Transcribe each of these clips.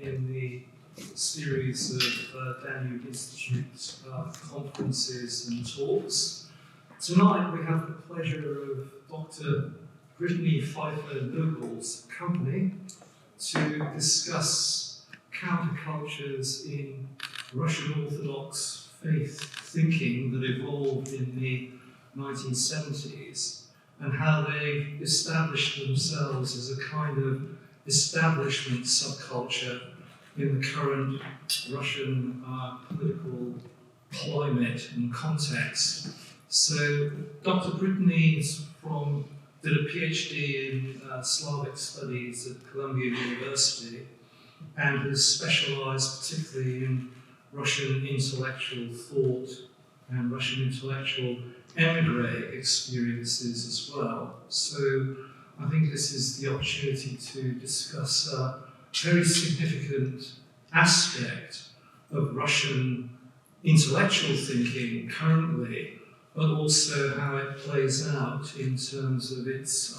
in the series of Danube Institute conferences and talks. Tonight we have the pleasure of Dr. Brittany Pheiffer Noble's company to discuss countercultures in Russian Orthodox faith thinking that evolved in the 1970s and how they established themselves as a kind of establishment subculture in the current Russian political climate and context. So Dr. Brittany did a PhD in Slavic studies at Columbia University and has specialized particularly in Russian intellectual thought and Russian intellectual emigré experiences as well. So I think this is the opportunity to discuss a very significant aspect of Russian intellectual thinking currently, but also how it plays out in terms of its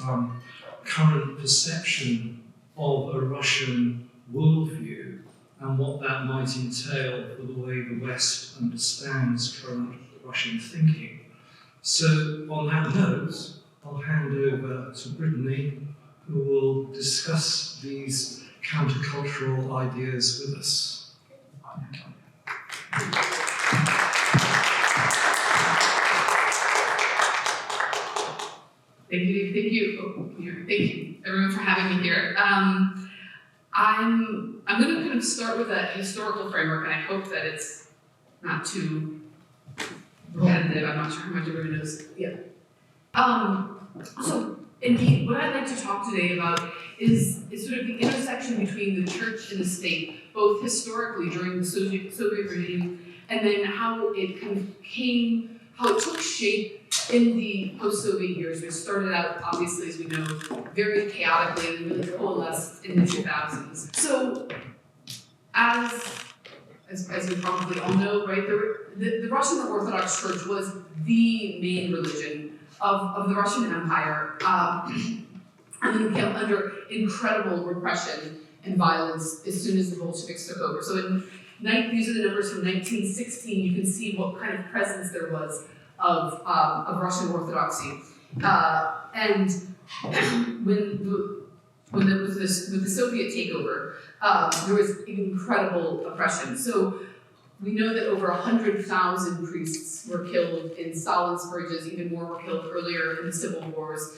current perception of a Russian worldview and what that might entail for the way the West understands current Russian thinking. So on that note, I'll hand over to Brittany, who will discuss these countercultural ideas with us. Thank you, everyone, for having me here. I'm going to kind of start with a historical framework, and I hope that it's not too repetitive. I'm not sure how much everyone knows. Yeah. So, indeed, what I'd like to talk today about is sort of the intersection between the church and the state, both historically during the Soviet regime, and then how it kind of how it took shape in the post-Soviet years, which started out, obviously, as we know, very chaotically and really coalesced in the 2000s. So, as you probably all know, right, the Russian Orthodox Church was the main religion of the Russian Empire, and then came under incredible repression and violence as soon as the Bolsheviks took over. So these are the numbers from 1916. You can see what kind of presence there was of Russian Orthodoxy. And with the Soviet takeover, there was incredible oppression. So we know that over 100,000 priests were killed in Stalin's purges, even more were killed earlier in the civil wars.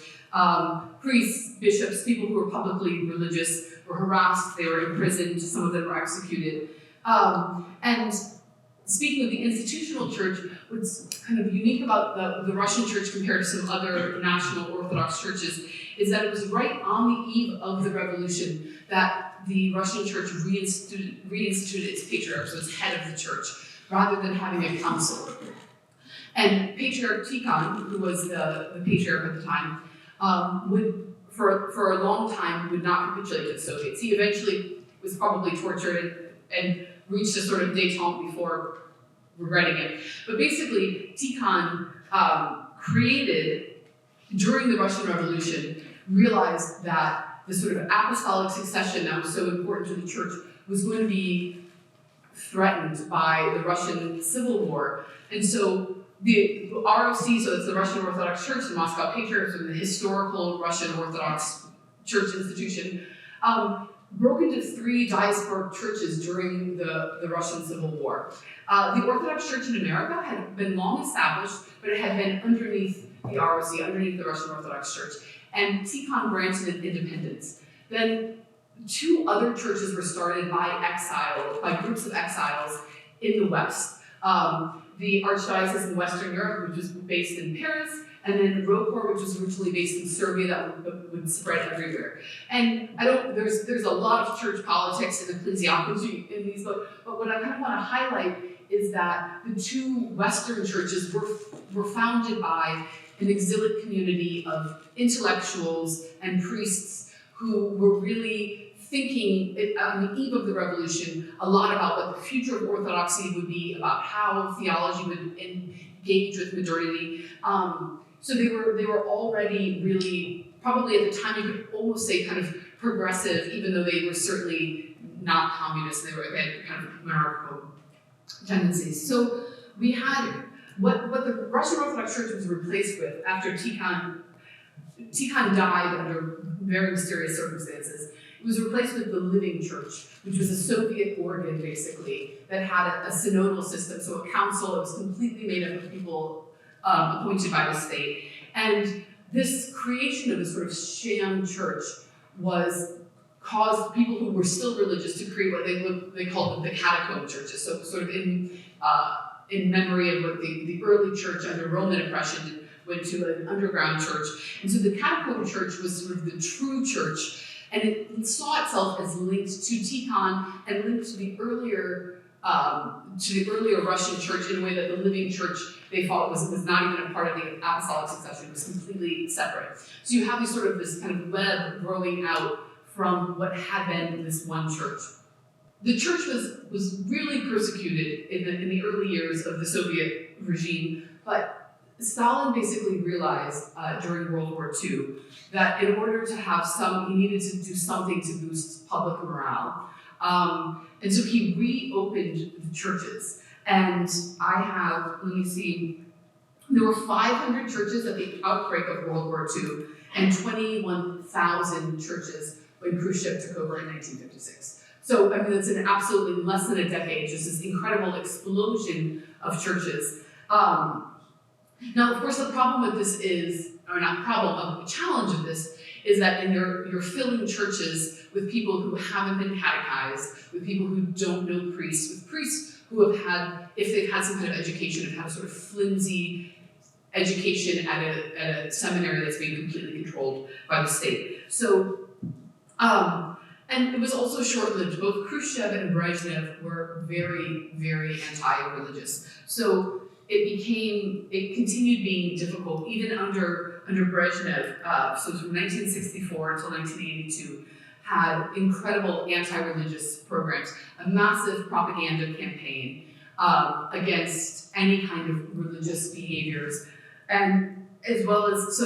Priests, bishops, people who were publicly religious were harassed, they were imprisoned, some of them were executed. And speaking of the institutional church, what's kind of unique about the Russian church compared to some other national Orthodox churches is that it was right on the eve of the revolution that the Russian church reinstituted its patriarch, so its head of the church, rather than having a council. And Patriarch Tikhon, who was the patriarch at the time, for a long time would not capitulate to the Soviets. He eventually was probably tortured and reached a sort of détente before regretting it. But basically, Tikhon created, during the Russian Revolution, realized that the sort of apostolic succession that was so important to the church was going to be threatened by the Russian Civil War. And so the ROC, so it's the Russian Orthodox Church, the Moscow Patriarchate, so the historical Russian Orthodox Church institution, broke into 3 diasporic churches during the Russian Civil War. The Orthodox Church in America had been long established, but it had been underneath the ROC, underneath the Russian Orthodox Church, and Tikhon granted it independence. Then 2 other churches were started by groups of exiles in the West. The Archdiocese in Western Europe, which was based in Paris, and then Rokor, which was originally based in Serbia, that would spread everywhere. And there's a lot of church politics and ecclesiology in these, but what I kind of want to highlight is that the 2 Western churches were founded by an exilic community of intellectuals and priests who were really thinking on the eve of the revolution a lot about what the future of Orthodoxy would be, about how theology would engage with modernity. So they were already really, probably at the time you could almost say kind of progressive, even though they were certainly not communist, they had kind of monarchical tendencies. So we had what the Russian Orthodox Church was replaced with after Tikhon died under very mysterious circumstances. It was replaced with the Living Church, which was a Soviet organ, basically, that had a synodal system, so a council that was completely made up of people appointed by the state. And this creation of a sort of sham church caused people who were still religious to create what they called the catacomb churches, so sort of in memory of what the early church under Roman oppression went to an underground church. And so the catacomb church was sort of the true church, and it saw itself as linked to Tikhon and linked to the earlier Russian church in a way that the Living Church they thought was not even a part of the apostolic succession, was completely separate. So you have this kind of web growing out from what had been this one church. The church was really persecuted in the early years of the Soviet regime, but Stalin basically realized during World War II that in order to have he needed to do something to boost public morale. And so he reopened the churches. And let me see, there were 500 churches at the outbreak of World War II and 21,000 churches when Khrushchev took over in 1956. So, I mean, it's an absolutely less than a decade, just this incredible explosion of churches. Now, of course, the problem with this a challenge of this is that you're filling churches with people who haven't been catechized, with people who don't know priests, with priests who have had, if they've had some kind of education, have had a sort of flimsy education at a seminary that's being completely controlled by the state. So, and it was also short-lived. Both Khrushchev and Brezhnev were very, very anti-religious. So it continued being difficult, even under Brezhnev. So from 1964 until 1982, had incredible anti-religious programs, a massive propaganda campaign against any kind of religious behaviors, and as well as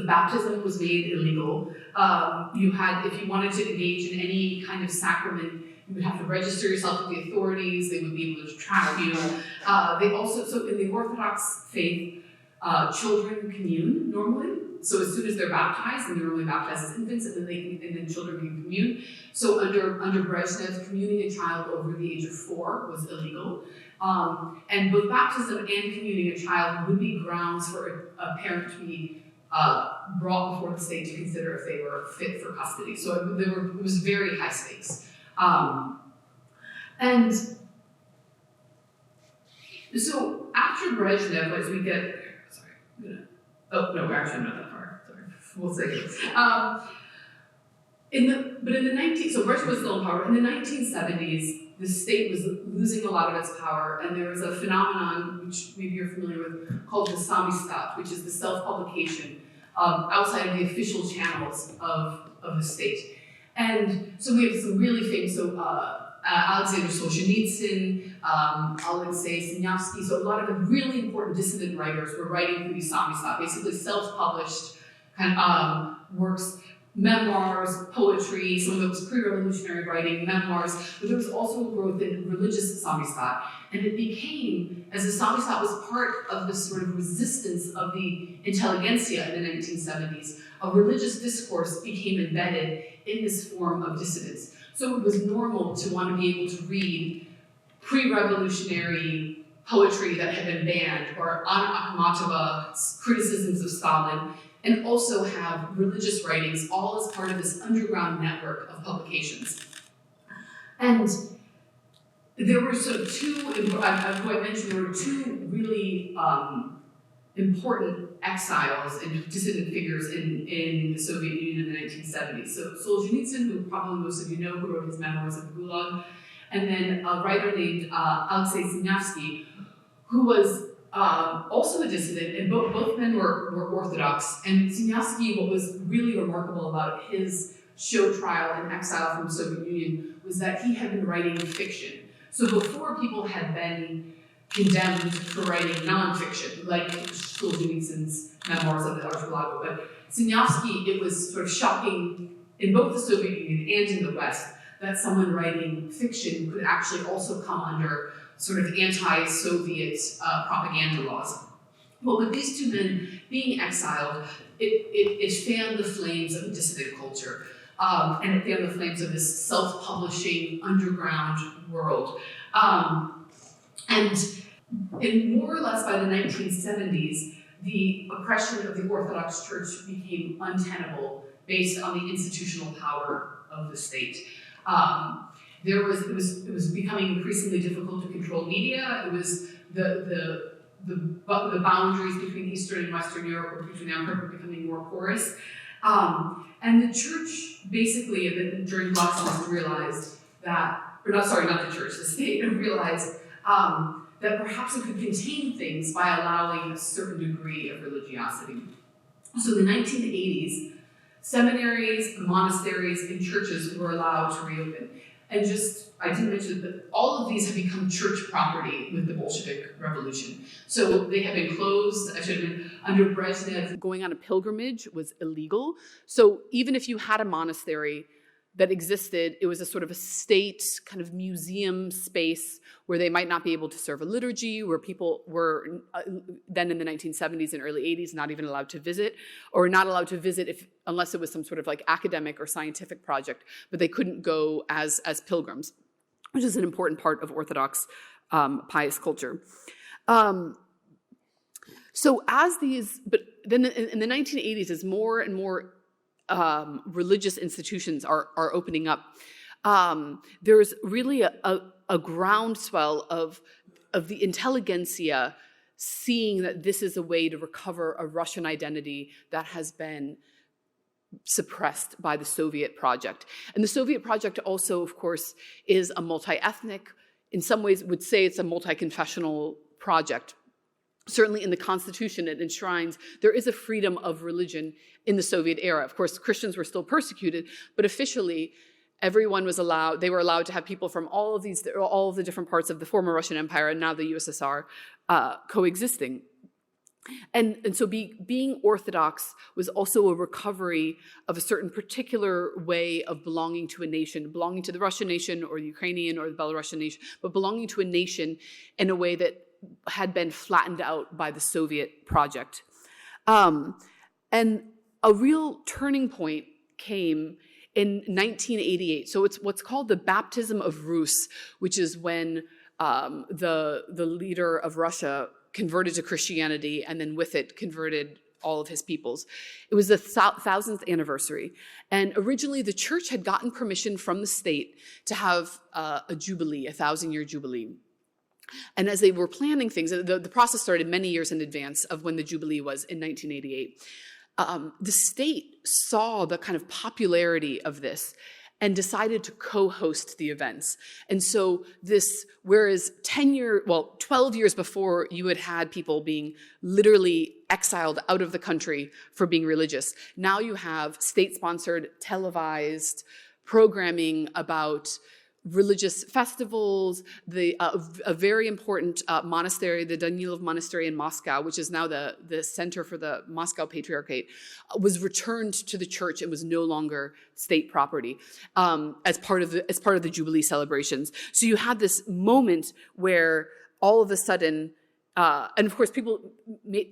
baptism was made illegal. If you wanted to engage in any kind of sacrament, you would have to register yourself with the authorities. They would be able to track you. They also, so in the Orthodox faith, children commune normally. So as soon as they're baptized, and they're only baptized as infants, and then children can commune. So under Brezhnev, communing a child over the age of 4 was illegal. And both baptism and communing a child would be grounds for a parent to be brought before the state to consider if they were fit for custody. So it was very high stakes. And so after Brezhnev, as we get, I'm not that far. Sorry, we'll say it. So Brezhnev was still in power. In the 1970s, the state was losing a lot of its power, and there was a phenomenon, which maybe you're familiar with, called the samizdat, which is the self-publication outside of the official channels of the state. And so we have some really famous, Alexander Solzhenitsyn, Alexei Sinyavsky, so a lot of the really important dissident writers were writing through these samizdat, basically self-published kind of works, memoirs, poetry, some of it was pre-revolutionary writing, memoirs, but there was also a growth in religious samizdat. And it became, as the samizdat was part of this sort of resistance of the intelligentsia in the 1970s, a religious discourse became embedded in this form of dissidence. So it was normal to want to be able to read pre-revolutionary poetry that had been banned, or Anna Akhmatova's criticisms of Stalin, and also have religious writings, all as part of this underground network of publications. And there were sort of who I mentioned, there were two really important exiles and dissident figures in the Soviet Union in the 1970s. So Solzhenitsyn, who probably most of you know, who wrote his memoirs of the Gulag, and then a writer named Alexei Sinyavsky, who was also a dissident, and both men were Orthodox. And Sinyavsky, what was really remarkable about his show trial and exile from the Soviet Union was that he had been writing fiction. So before, people had been condemned for writing nonfiction, like Solzhenitsyn's memoirs of the Archipelago. But Sinyavsky, it was sort of shocking in both the Soviet Union and in the West, that someone writing fiction could actually also come under sort of anti-Soviet propaganda laws. But with these two men being exiled, it fanned the flames of dissident culture, and it fanned the flames of this self-publishing underground world. And more or less by the 1970s, the oppression of the Orthodox Church became untenable based on the institutional power of the state. It was becoming increasingly difficult to control media. It was the boundaries between Eastern and Western Europe, or between Europe, were becoming more porous. And the church basically, during Glasnost, realized that, not the church, the state realized that perhaps it could contain things by allowing a certain degree of religiosity. So in the 1980s, seminaries, monasteries, and churches were allowed to reopen. And I didn't mention that all of these have become church property with the Bolshevik Revolution. So they have been closed, under Brezhnev. Going on a pilgrimage was illegal. So even if you had a monastery that existed, it was a sort of a state kind of museum space where they might not be able to serve a liturgy, where people were then in the 1970s and early 80s not even allowed to visit, or not allowed to visit unless it was some sort of like academic or scientific project, but they couldn't go as pilgrims, which is an important part of Orthodox pious culture. But then in the 1980s, as more and more religious institutions are opening up, there's really a groundswell of the intelligentsia seeing that this is a way to recover a Russian identity that has been suppressed by the Soviet project. And the Soviet project also, of course, is a multi-ethnic, in some ways would say it's a multi-confessional project. Certainly in the Constitution, it enshrines there is a freedom of religion in the Soviet era. Of course, Christians were still persecuted, but officially everyone was allowed, they were allowed to have people from all of the different parts of the former Russian Empire and now the USSR coexisting. And so being Orthodox was also a recovery of a certain particular way of belonging to a nation, belonging to the Russian nation or the Ukrainian or the Belarusian nation, but belonging to a nation in a way that had been flattened out by the Soviet project. And a real turning point came in 1988. So it's what's called the baptism of Rus, which is when the leader of Russia converted to Christianity and then with it converted all of his peoples. It was the 1000th anniversary. And originally the church had gotten permission from the state to have a jubilee, a 1,000-year jubilee. And as they were planning things, the process started many years in advance of when the Jubilee was in 1988. The state saw the kind of popularity of this and decided to co-host the events. And so whereas 12 years before you had people being literally exiled out of the country for being religious, now you have state-sponsored, televised programming about religious festivals, a very important monastery, the Danilov Monastery in Moscow, which is now the center for the Moscow Patriarchate, was returned to the church and was no longer state property as part of the Jubilee celebrations. So you had this moment where all of a sudden, and of course,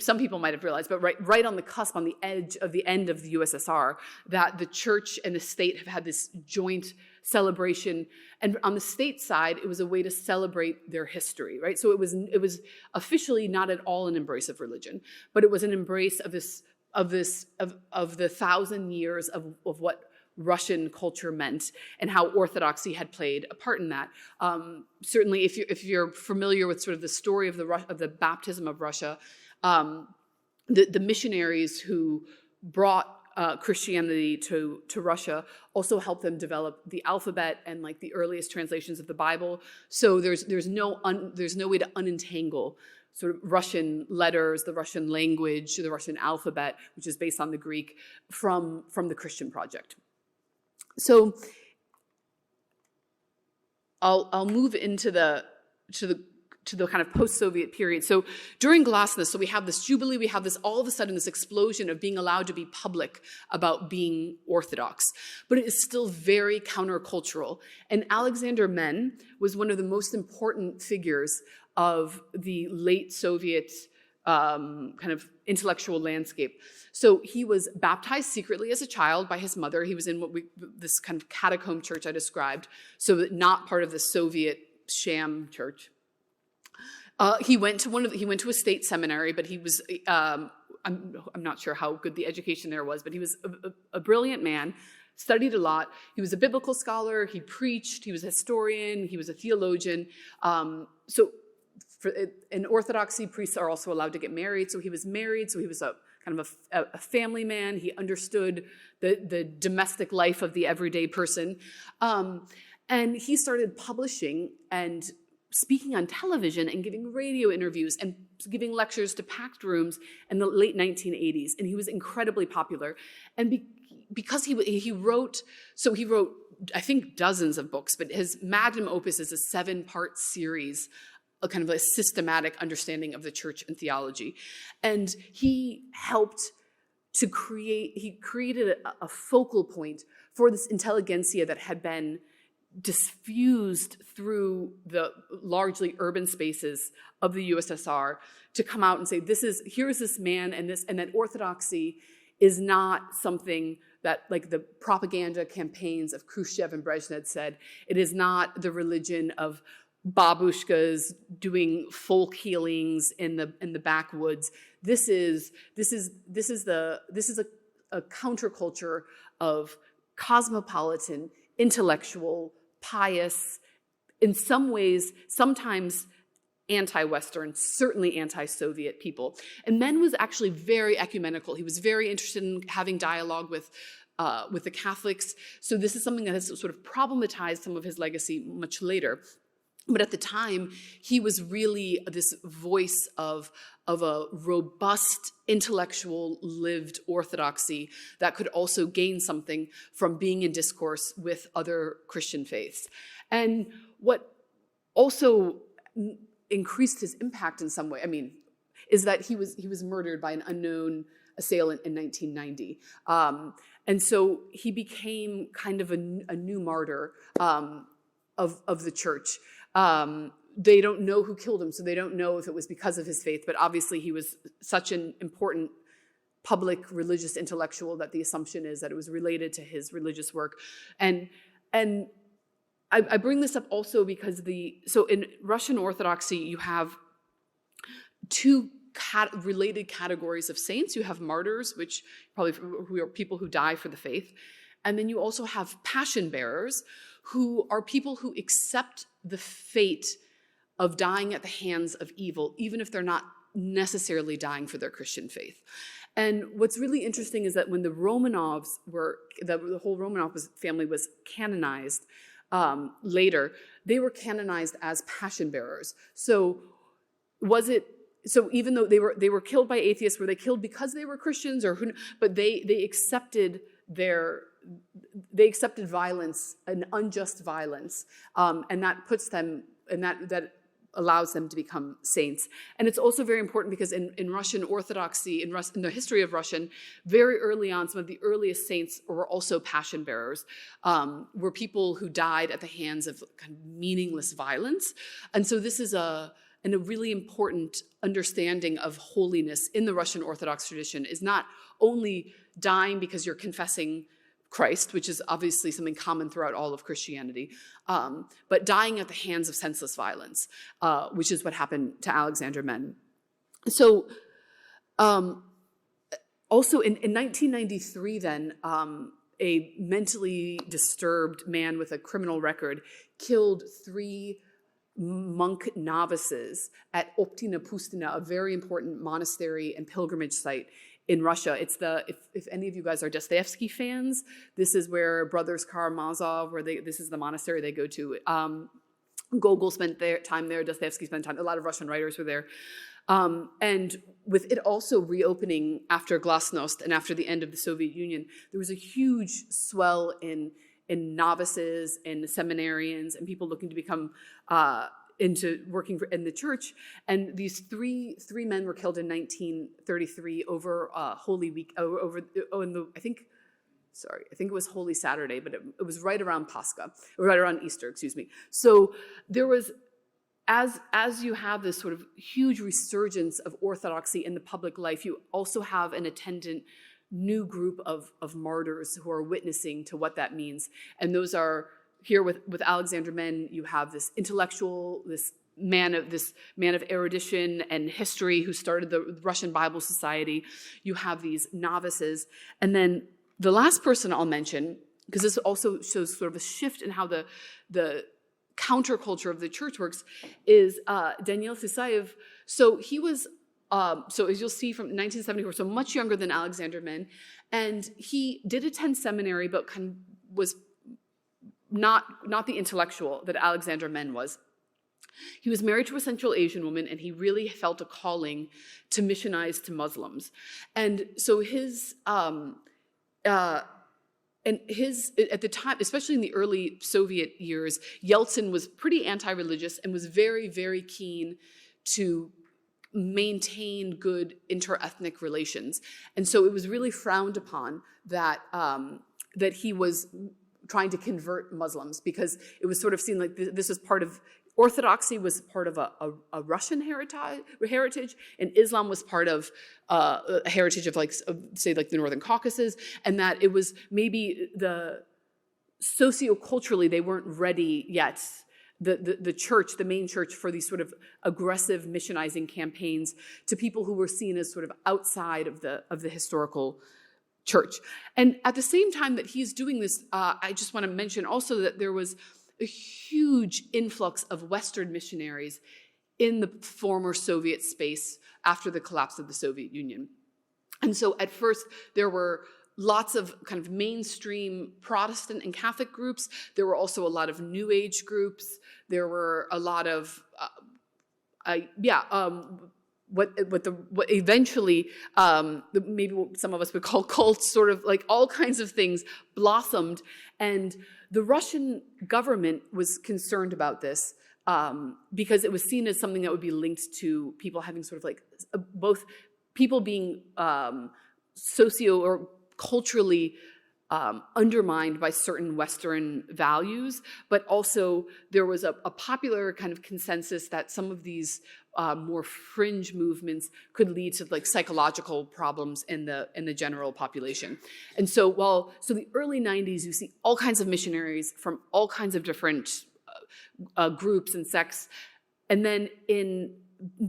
some people might have realized, but right on the cusp, on the edge of the end of the USSR, that the church and the state have had this joint celebration. And on the state side, it was a way to celebrate their history, right? So it was officially not at all an embrace of religion, but it was an embrace of the 1,000 years of what Russian culture meant and how Orthodoxy had played a part in that. Certainly, if you're familiar with sort of the story of the baptism of Russia, the missionaries who brought Christianity to Russia also helped them develop the alphabet and like the earliest translations of the Bible. So there's no way to unentangle sort of Russian letters, the Russian language, the Russian alphabet, which is based on the Greek, from the Christian project. So I'll move into the kind of post-Soviet period. So during Glasnost, so we have this jubilee, we have this all of a sudden this explosion of being allowed to be public about being Orthodox. But it is still very countercultural. And Alexander Men was one of the most important figures of the late Soviet kind of intellectual landscape. So he was baptized secretly as a child by his mother. He was in this kind of catacomb church I described, so not part of the Soviet sham church. He went to a state seminary, but he was I'm not sure how good the education there was, but he was a brilliant man, studied a lot. He was a biblical scholar. He preached. He was a historian. He was a theologian. In Orthodoxy, priests are also allowed to get married. So he was married. So he was a kind of a family man. He understood the domestic life of the everyday person, and he started publishing and speaking on television and giving radio interviews and giving lectures to packed rooms in the late 1980s. And he was incredibly popular. And because he wrote, I think, dozens of books, but his magnum opus is a 7-part series, a kind of a systematic understanding of the church and theology. And he created a focal point for this intelligentsia that had been diffused through the largely urban spaces of the USSR to come out and say, here's this man, and that Orthodoxy is not something that, like the propaganda campaigns of Khrushchev and Brezhnev said, it is not the religion of babushkas doing folk healings in the backwoods. This is a counterculture of cosmopolitan, intellectual, pious, in some ways, sometimes anti-Western, certainly anti-Soviet people. And Men was actually very ecumenical. He was very interested in having dialogue with the Catholics. So this is something that has sort of problematized some of his legacy much later. But at the time, he was really this voice of a robust, intellectual, lived orthodoxy that could also gain something from being in discourse with other Christian faiths. And what also increased his impact in some way, is that he was murdered by an unknown assailant in 1990. And so he became kind of a new martyr of the church. They don't know who killed him, so they don't know if it was because of his faith, but obviously he was such an important public religious intellectual that the assumption is that it was related to his religious work. And I bring this up also because so in Russian Orthodoxy, you have two related categories of saints. You have martyrs, who are people who die for the faith. And then you also have passion bearers, who are people who accept the fate of dying at the hands of evil, even if they're not necessarily dying for their Christian faith. And what's really interesting is that when the Romanovs the whole Romanov family was canonized later, they were canonized as passion bearers. So even though they were killed by atheists, were they killed because they were Christians, but they accepted violence, an unjust violence, and that puts them, and that allows them to become saints. And it's also very important because in Russian Orthodoxy, in the history of Russian, very early on, some of the earliest saints were also passion bearers, were people who died at the hands of kind of meaningless violence. And so this is a really important understanding of holiness in the Russian Orthodox tradition, is not only dying because you're confessing Christ, which is obviously something common throughout all of Christianity, but dying at the hands of senseless violence, which is what happened to Alexander Men. So also in 1993 then, a mentally disturbed man with a criminal record killed 3 monk novices at Optina Pustina, a very important monastery and pilgrimage site in Russia. It's if any of you guys are Dostoevsky fans, this is where Brothers Karamazov, this is the monastery they go to. Gogol spent time there, Dostoevsky spent time, a lot of Russian writers were there. And with it also reopening after Glasnost and after the end of the Soviet Union, there was a huge swell in novices and seminarians and people looking to become into working in the church. And these three men were killed in 1933 over Holy Week, I think it was Holy Saturday, but it was right around right around Easter, excuse me. So there was, as you have this sort of huge resurgence of Orthodoxy in the public life, you also have an attendant new group of martyrs who are witnessing to what that means. And those are, here with Alexander Men, you have this intellectual, this man of erudition and history who started the Russian Bible Society. You have these novices. And then the last person I'll mention, because this also shows sort of a shift in how the counterculture of the church works, is Daniel Sisayev. So he was, so as you'll see, from 1974, so much younger than Alexander Men. And he did attend seminary, but kind of was not the intellectual that Alexander Men was. He was married to a Central Asian woman, and he really felt a calling to missionize to Muslims. And so at the time, especially in the early Soviet years, Yeltsin was pretty anti-religious and was very, very keen to maintain good inter-ethnic relations. And so it was really frowned upon that he was trying to convert Muslims, because it was sort of seen like this was part of, Orthodoxy was part of a Russian heritage, and Islam was part of a heritage of, say, the Northern Caucasus, and that it was maybe socioculturally they weren't ready yet, the church, the main church, for these sort of aggressive missionizing campaigns to people who were seen as sort of outside of the historical church. And at the same time that he's doing this, I just want to mention also that there was a huge influx of Western missionaries in the former Soviet space after the collapse of the Soviet Union. And so at first there were lots of kind of mainstream Protestant and Catholic groups. There were also a lot of New Age groups. There were a lot of, what eventually maybe what some of us would call cults, sort of like all kinds of things blossomed. And the Russian government was concerned about this because it was seen as something that would be linked to people having sort of like both people being socio or culturally undermined by certain Western values, but also there was a popular kind of consensus that some of these more fringe movements could lead to like psychological problems in the general population. And so the early 90s, you see all kinds of missionaries from all kinds of different groups and sects. And then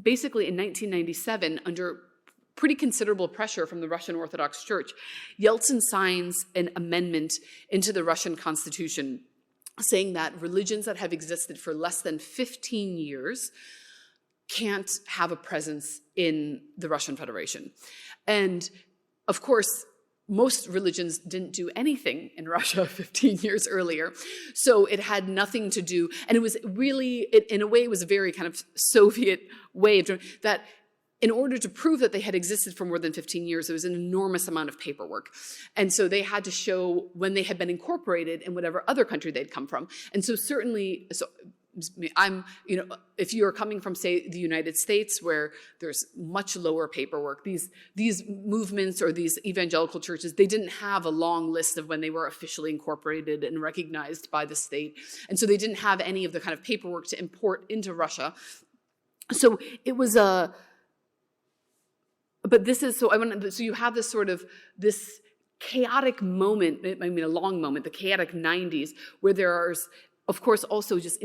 basically in 1997, under pretty considerable pressure from the Russian Orthodox Church, Yeltsin signs an amendment into the Russian constitution saying that religions that have existed for less than 15 years can't have a presence in the Russian Federation. And of course, most religions didn't do anything in Russia 15 years earlier. So it had nothing to do, and it was really, in a way, it was a very kind of Soviet way of doing that. In order to prove that they had existed for more than 15 years, there was an enormous amount of paperwork. And so they had to show when they had been incorporated in whatever other country they'd come from. And so certainly, if you're coming from, say, the United States, where there's much lower paperwork, these movements or these evangelical churches, they didn't have a long list of when they were officially incorporated and recognized by the state. And so they didn't have any of the kind of paperwork to import into Russia. So it was but this is, so you have this sort of, this chaotic moment, I mean a long moment, the chaotic 90s, where there's, of course, also just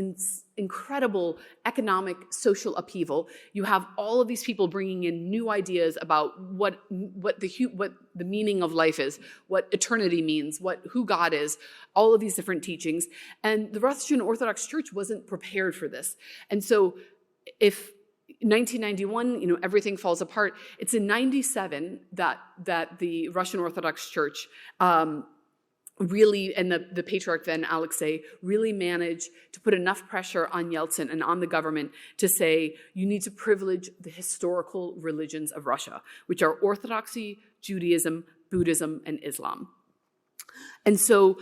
incredible economic, social upheaval. You have all of these people bringing in new ideas about what the meaning of life is, what eternity means, who God is, all of these different teachings. And the Russian Orthodox Church wasn't prepared for this. And so if 1991, everything falls apart. It's in 97 that the Russian Orthodox Church really, and the patriarch then, Alexei, really managed to put enough pressure on Yeltsin and on the government to say, you need to privilege the historical religions of Russia, which are Orthodoxy, Judaism, Buddhism, and Islam. And so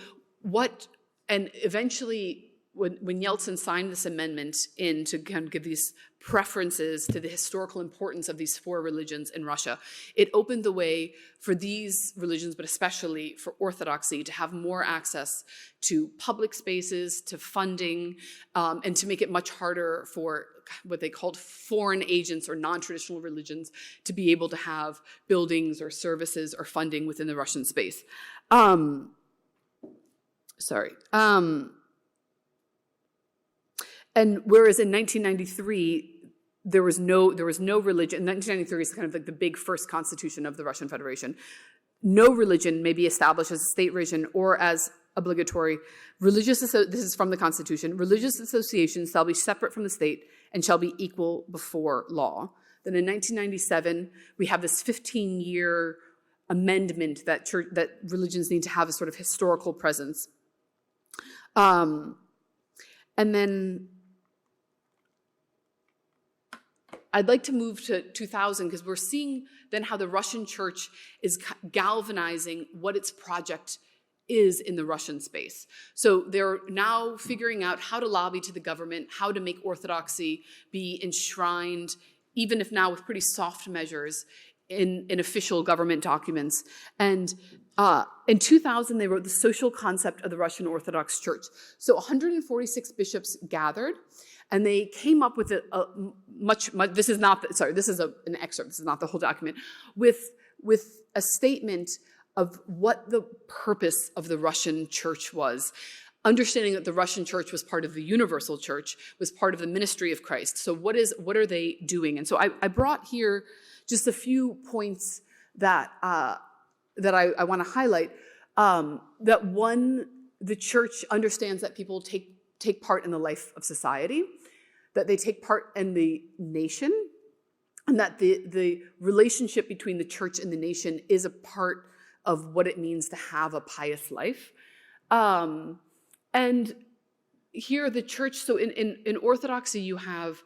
eventually when Yeltsin signed this amendment in to kind of give these preferences to the historical importance of these four religions in Russia, it opened the way for these religions, but especially for Orthodoxy, to have more access to public spaces, to funding, and to make it much harder for what they called foreign agents or non-traditional religions to be able to have buildings or services or funding within the Russian space. And whereas in 1993, there was no religion. 1993 is kind of like the big first constitution of the Russian Federation. No religion may be established as a state religion or as obligatory. This is from the Constitution. Religious associations shall be separate from the state and shall be equal before law. Then in 1997, we have this 15-year amendment that religions need to have a sort of historical presence. And then I'd like to move to 2000 because we're seeing then how the Russian church is galvanizing what its project is in the Russian space. So they're now figuring out how to lobby to the government, how to make Orthodoxy be enshrined, even if now with pretty soft measures, in official government documents. And in 2000, they wrote the social concept of the Russian Orthodox Church. So 146 bishops gathered, and they came up with this is an excerpt, this is not the whole document, with a statement of what the purpose of the Russian church was. Understanding that the Russian church was part of the universal church, was part of the ministry of Christ. So what are they doing? And so I brought here just a few points that I want to highlight. That one, the church understands that people take part in the life of society, that they take part in the nation, and that the relationship between the church and the nation is a part of what it means to have a pious life. And here the church, so in Orthodoxy you have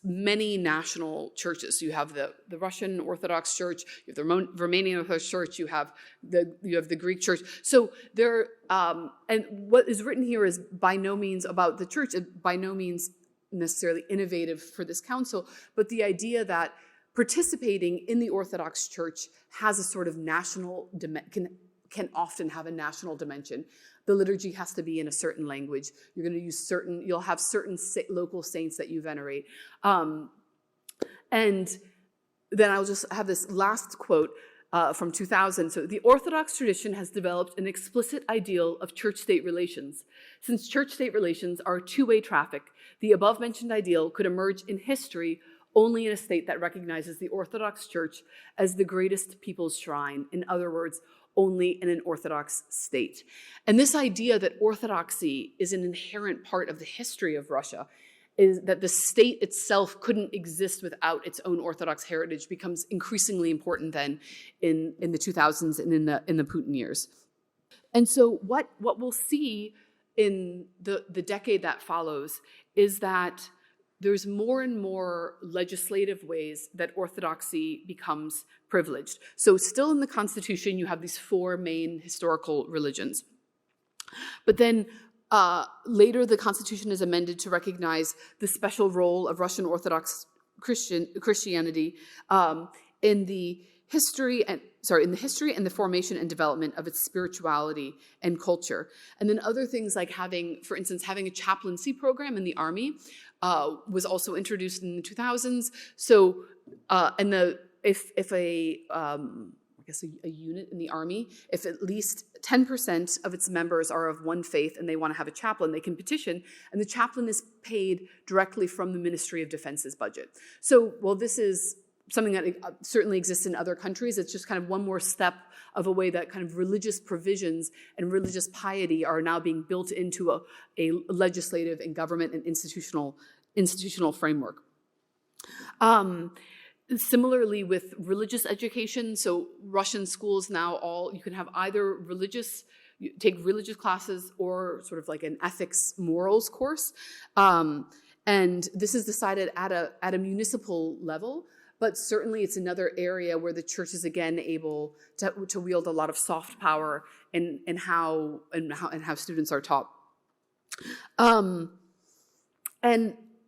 many national churches. You have the Russian Orthodox Church, you have the Romanian Orthodox Church, you have the Greek Church. So there, and what is written here is by no means about the church, by no means necessarily innovative for this council, but the idea that participating in the Orthodox Church has a sort of national can often have a national dimension. The liturgy has to be in a certain language. You're going to use you'll have certain local saints that you venerate. And then I'll just have this last quote from 2000. So the Orthodox tradition has developed an explicit ideal of church-state relations. Since church-state relations are two-way traffic, the above-mentioned ideal could emerge in history only in a state that recognizes the Orthodox Church as the greatest people's shrine. In other words, only in an Orthodox state. And this idea that Orthodoxy is an inherent part of the history of Russia, is that the state itself couldn't exist without its own Orthodox heritage, becomes increasingly important then in the 2000s and in the Putin years. And so what we'll see in the decade that follows is that there's more and more legislative ways that Orthodoxy becomes privileged. So still in the Constitution, you have these four main historical religions. But then later, the Constitution is amended to recognize the special role of Russian Orthodox Christianity in the history and the formation and development of its spirituality and culture. And then other things like having a chaplaincy program in the army was also introduced in the 2000s. So, if a unit in the army, if at least 10% of its members are of one faith and they want to have a chaplain, they can petition, and the chaplain is paid directly from the Ministry of Defense's budget. So, while this is something that certainly exists in other countries, it's just kind of one more step of a way that kind of religious provisions and religious piety are now being built into a legislative and government and institutional framework. Similarly with religious education, so Russian schools now you can have either take religious classes or sort of like an ethics morals course. And this is decided at a municipal level, but certainly it's another area where the church is again able to wield a lot of soft power in how students are taught. And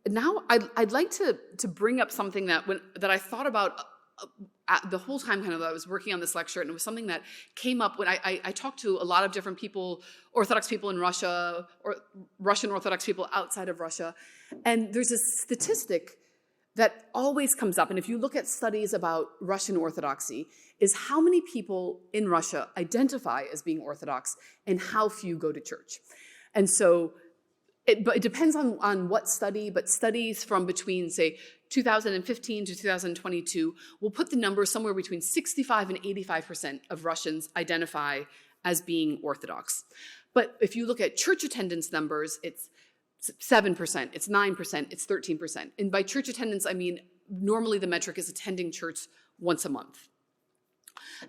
now I'd like to bring up something that I thought about the whole time kind of I was working on this lecture, and it was something that came up when I talked to a lot of different people, Orthodox people in Russia, or Russian Orthodox people outside of Russia. And there's a statistic that always comes up, and if you look at studies about Russian Orthodoxy, is how many people in Russia identify as being Orthodox and how few go to church. And so, but it depends on what study, but studies from between, say, 2015 to 2022 will put the number somewhere between 65 and 85% of Russians identify as being Orthodox. But if you look at church attendance numbers, it's 7%, it's 9%, it's 13%. And by church attendance, I mean, normally the metric is attending church once a month.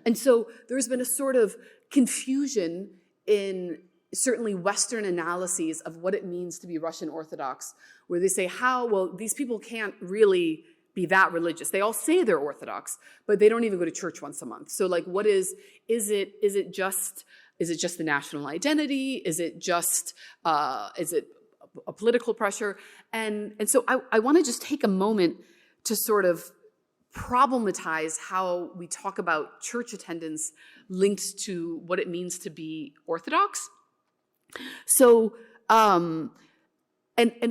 And so there's been a sort of confusion in certainly Western analyses of what it means to be Russian Orthodox, where they say, well, these people can't really be that religious. They all say they're Orthodox, but they don't even go to church once a month. So like, what is it just the national identity? Is it a political pressure? And so I want to just take a moment to sort of problematize how we talk about church attendance linked to what it means to be Orthodox. So, and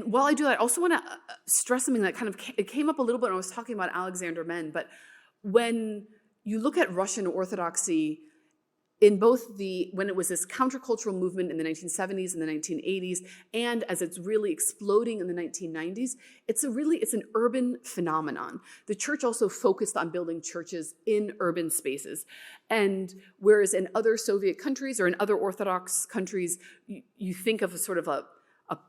while I do that, I also want to stress something that it came up a little bit when I was talking about Alexander Men, but when you look at Russian Orthodoxy in both when it was this countercultural movement in the 1970s and the 1980s, and as it's really exploding in the 1990s, it's an urban phenomenon. The church also focused on building churches in urban spaces. And whereas in other Soviet countries or in other Orthodox countries, you think of a sort of a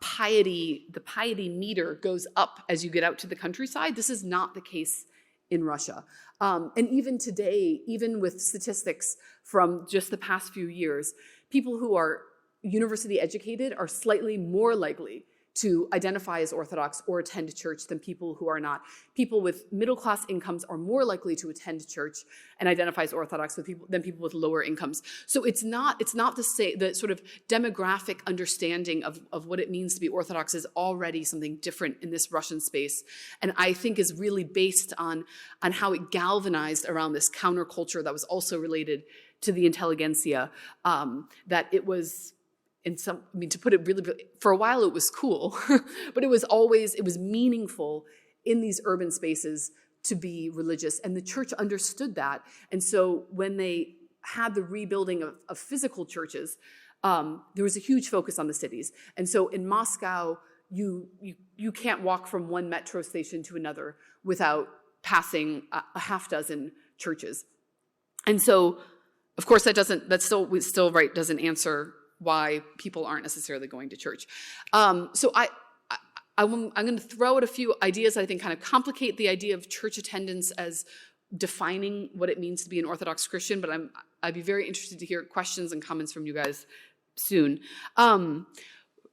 piety, the piety meter goes up as you get out to the countryside. This is not the case in Russia. And even today, even with statistics from just the past few years, people who are university educated are slightly more likely to identify as Orthodox or attend church than people who are not. People with middle-class incomes are more likely to attend church and identify as Orthodox than people with lower incomes. So it's not the sort of demographic understanding of what it means to be Orthodox is already something different in this Russian space, and I think is really based on how it galvanized around this counterculture that was also related to the intelligentsia, that it was, to put it really, for a while it was cool, but it was meaningful in these urban spaces to be religious. And the church understood that. And so when they had the rebuilding of physical churches, there was a huge focus on the cities. And so in Moscow, you can't walk from one metro station to another without passing a half dozen churches. And so, of course, doesn't answer why people aren't necessarily going to church. So I'm going to throw out a few ideas that I think kind of complicate the idea of church attendance as defining what it means to be an Orthodox Christian, but I'd be very interested to hear questions and comments from you guys soon.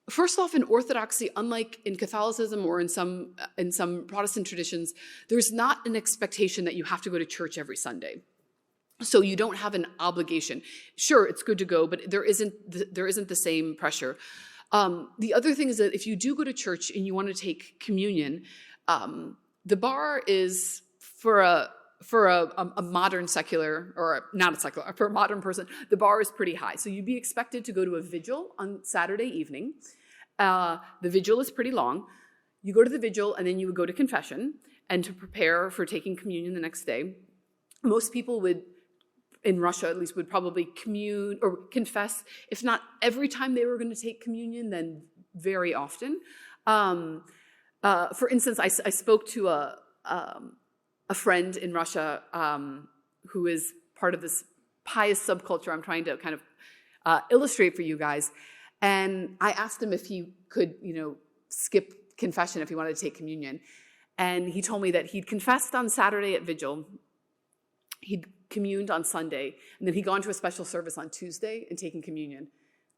First off, in Orthodoxy, unlike in Catholicism or in some Protestant traditions, there's not an expectation that you have to go to church every Sunday. So you don't have an obligation. Sure, it's good to go, but there isn't the same pressure. The other thing is that if you do go to church and you want to take communion, the bar is for a modern secular, or not a secular, for a modern person, the bar is pretty high. So you'd be expected to go to a vigil on Saturday evening. The vigil is pretty long. You go to the vigil and then you would go to confession and to prepare for taking communion the next day. Most people in Russia at least, would probably commune or confess, if not every time they were going to take communion, then very often. For instance, I spoke to a friend in Russia who is part of this pious subculture I'm trying to kind of illustrate for you guys. And I asked him if he could, skip confession if he wanted to take communion. And he told me that he'd confessed on Saturday at vigil. He'd communed on Sunday, and then he'd gone to a special service on Tuesday and taken communion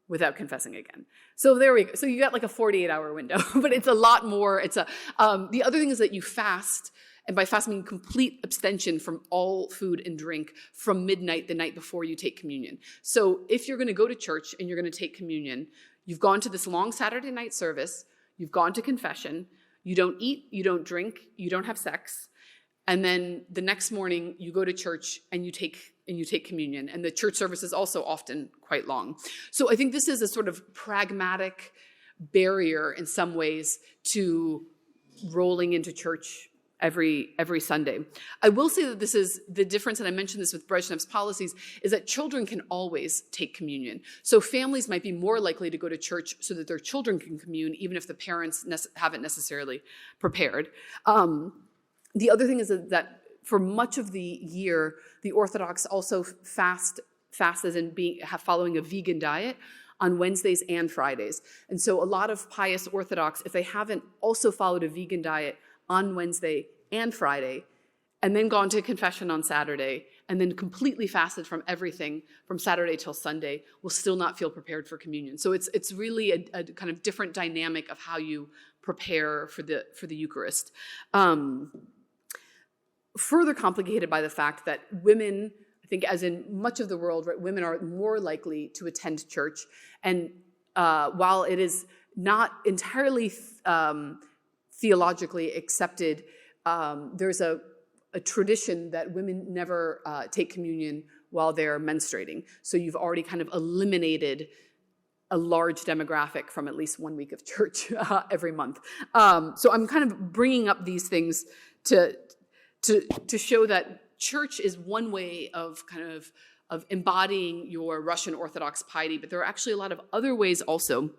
without confessing again. So there we go. So you got like a 48-hour window, but it's a lot more. The other thing is that you fast, and by fast I mean complete abstention from all food and drink from midnight the night before you take communion. So if you're going to go to church and you're going to take communion, You've gone to this long Saturday night service, you've gone to confession, you don't eat, you don't drink, you don't have sex, and then the next morning you go to church and you take communion. And the church service is also often quite long. So I think this is a sort of pragmatic barrier in some ways to rolling into church every Sunday. I will say that this is the difference, and I mentioned this with Brezhnev's policies, is that children can always take communion. So families might be more likely to go to church so that their children can commune, even if the parents haven't necessarily prepared. The other thing is that for much of the year, the Orthodox also fast as in following a vegan diet on Wednesdays and Fridays. And so a lot of pious Orthodox, if they haven't also followed a vegan diet on Wednesday and Friday, and then gone to confession on Saturday, and then completely fasted from everything from Saturday till Sunday, will still not feel prepared for communion. So it's really a kind of different dynamic of how you prepare for the Eucharist. Further complicated by the fact that women, I think as in much of the world, right, women are more likely to attend church. And while it is not entirely theologically accepted, there's a tradition that women never take communion while they're menstruating. So you've already kind of eliminated a large demographic from at least 1 week of church every month. So I'm kind of bringing up these things to show that church is one way of kind of embodying your Russian Orthodox piety, but there are actually a lot of other ways also.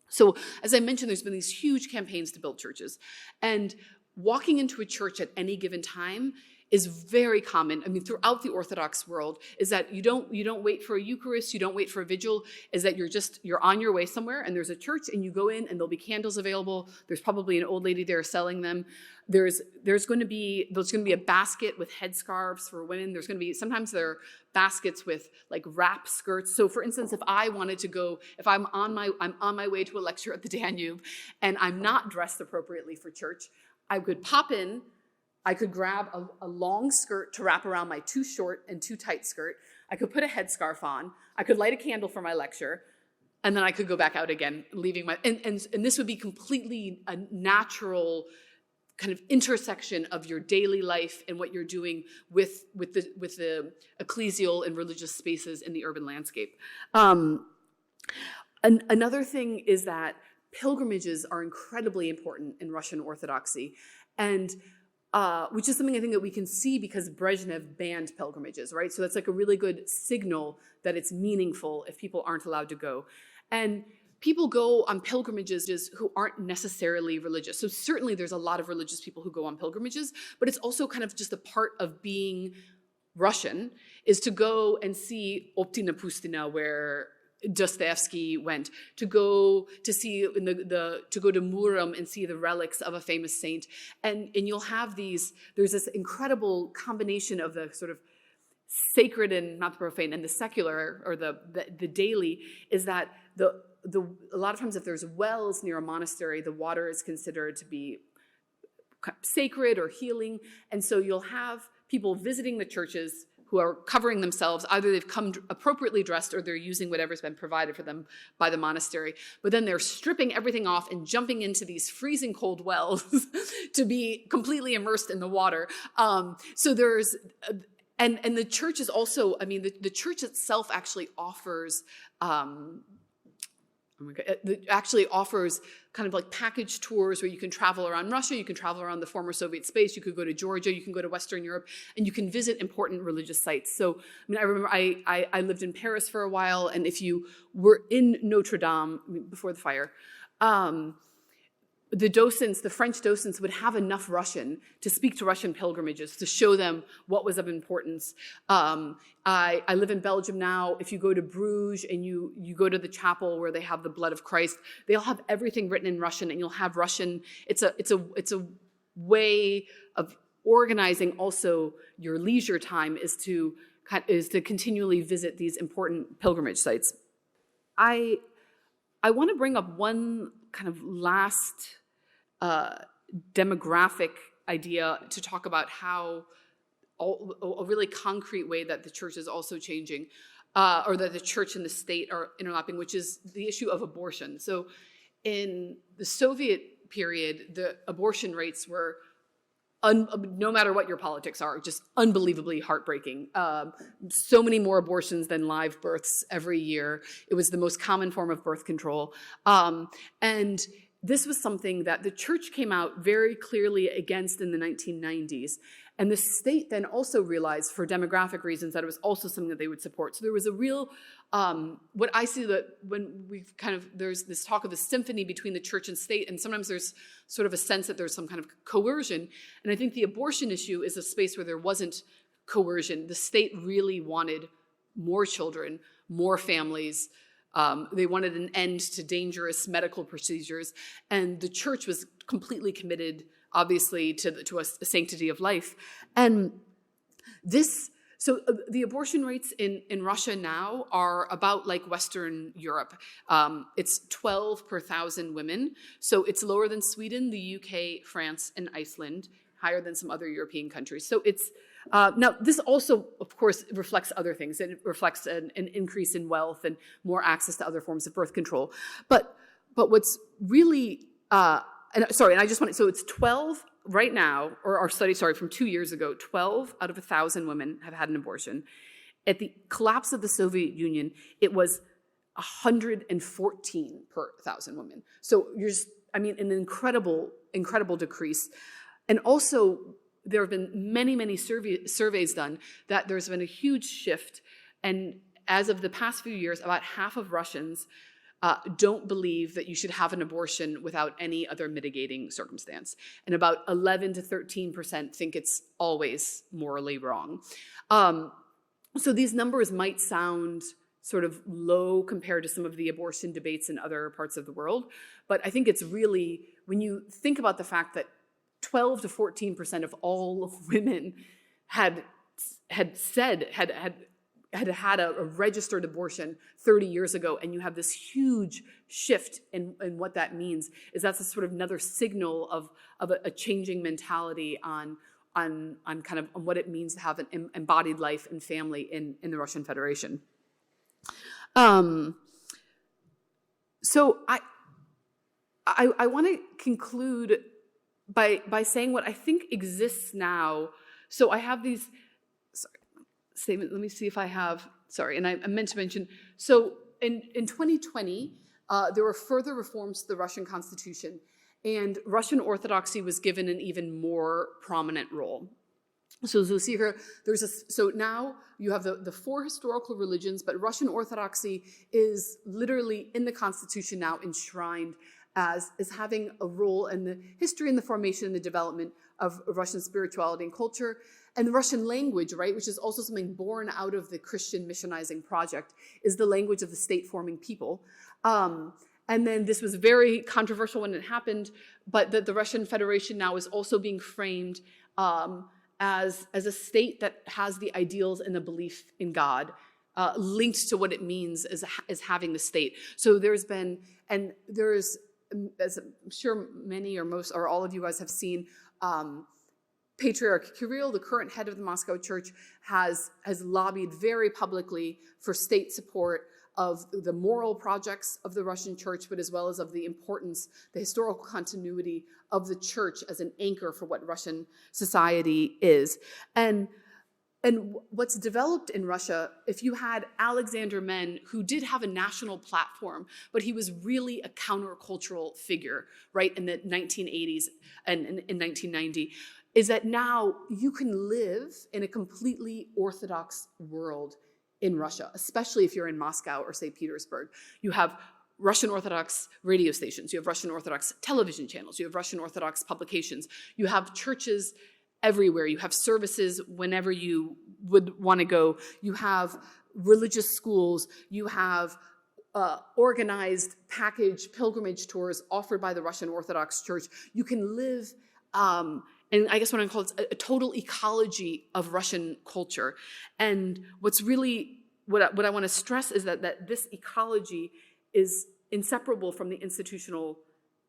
So as I mentioned, there's been these huge campaigns to build churches. And walking into a church at any given time is very common. I mean, throughout the Orthodox world, is that you don't wait for a Eucharist, you don't wait for a vigil, is that you're on your way somewhere and there's a church and you go in and there'll be candles available. There's probably an old lady there selling them. There's going to be a basket with headscarves for women. Sometimes there are baskets with like wrap skirts. So for instance, if I'm on my way to a lecture at the Danube and I'm not dressed appropriately for church, I could pop in, I could grab a long skirt to wrap around my too short and too tight skirt. I could put a headscarf on. I could light a candle for my lecture. And then I could go back out again, leaving and this would be completely a natural kind of intersection of your daily life and what you're doing with the ecclesial and religious spaces in the urban landscape. Another thing is that pilgrimages are incredibly important in Russian Orthodoxy, and which is something I think that we can see because Brezhnev banned pilgrimages, right? So that's like a really good signal that it's meaningful if people aren't allowed to go. And people go on pilgrimages who aren't necessarily religious. So certainly there's a lot of religious people who go on pilgrimages, but it's also kind of just a part of being Russian is to go and see Optina Pustina, where Dostoevsky went, to go to Murom and see the relics of a famous saint. And you'll have there's this incredible combination of the sort of sacred and not the profane and the secular or the daily, is that a lot of times if there's wells near a monastery, the water is considered to be sacred or healing. And so you'll have people visiting the churches who are covering themselves. Either they've come appropriately dressed or they're using whatever's been provided for them by the monastery. But then they're stripping everything off and jumping into these freezing cold wells to be completely immersed in the water. So there's... And the church is also, I mean, the church itself actually offers... It actually offers kind of like package tours where you can travel around Russia, you can travel around the former Soviet space, you could go to Georgia, you can go to Western Europe, and you can visit important religious sites. So, I mean, I remember I lived in Paris for a while, and if you were in Notre Dame before the fire, the French docents would have enough Russian to speak to Russian pilgrimages, to show them what was of importance. I live in Belgium now. If you go to Bruges and you go to the chapel where they have the blood of Christ, they'll have everything written in Russian, and you'll have Russian. It's a way of organizing also your leisure time is to continually visit these important pilgrimage sites. I want to bring up one kind of last demographic idea to talk about how a really concrete way that the church is also changing. or that the church and the state are interlapping, which is the issue of abortion. So in the Soviet period, the abortion rates were, no matter what your politics are, just unbelievably heartbreaking. So many more abortions than live births every year. It was the most common form of birth control. And this was something that the church came out very clearly against in the 1990s. And the state then also realized, for demographic reasons, that it was also something that they would support. So there was a real, what I see that when we've there's this talk of the symphony between the church and state, and sometimes there's sort of a sense that there's some kind of coercion. And I think the abortion issue is a space where there wasn't coercion. The state really wanted more children, more families. They wanted an end to dangerous medical procedures. And the church was completely committed, obviously, to a sanctity of life. And the abortion rates in Russia now are about like Western Europe. It's 12 per 1,000 women. So it's lower than Sweden, the UK, France, and Iceland, higher than some other European countries. So it's, now this also, of course, reflects other things. It reflects an increase in wealth and more access to other forms of birth control. But what's really, and I just want to, so it's 12 right now, or our study, from 2 years ago, 12 out of 1,000 women have had an abortion. At the collapse of the Soviet Union, it was 114 per 1,000 women. So an incredible decrease. And also, there have been many surveys done that there's been a huge shift. And as of the past few years, about half of Russians don't believe that you should have an abortion without any other mitigating circumstance. And about 11 to 13% think it's always morally wrong. So these numbers might sound sort of low compared to some of the abortion debates in other parts of the world. But I think it's really, when you think about the fact that 12 to 14% of all women had a registered abortion 30 years ago, and you have this huge shift in what that means, that's a sort of another signal of a changing mentality on what it means to have an embodied life and family in the Russian Federation. So I want to conclude by saying what I think exists now. So I have these statement. Let me see if I have, and I meant to mention, so in 2020, there were further reforms to the Russian constitution, and Russian Orthodoxy was given an even more prominent role. So as you'll see here, so now you have the four historical religions, but Russian Orthodoxy is literally in the constitution now enshrined as having a role in the history and the formation and the development of Russian spirituality and culture. And the Russian language, right, which is also something born out of the Christian missionizing project, is the language of the state-forming people. And then this was very controversial when it happened, but the Russian Federation now is also being framed as a state that has the ideals and the belief in God linked to what it means as having the state. So there's been, and there's, as I'm sure many or most or all of you guys have seen, Patriarch Kirill, the current head of the Moscow Church, has lobbied very publicly for state support of the moral projects of the Russian Church, but as well as of the importance, the historical continuity of the Church as an anchor for what Russian society is. And what's developed in Russia, if you had Alexander Men, who did have a national platform, but he was really a countercultural figure, right, in the 1980s and in 1990, is that now you can live in a completely Orthodox world in Russia, especially if you're in Moscow or St. Petersburg. You have Russian Orthodox radio stations, you have Russian Orthodox television channels, you have Russian Orthodox publications, you have churches everywhere, you have services whenever you would want to go, you have religious schools, you have organized package pilgrimage tours offered by the Russian Orthodox Church. You can live, and I guess what I'm calling a total ecology of Russian culture. And what's really, what I want to stress is that this ecology is inseparable from the institutional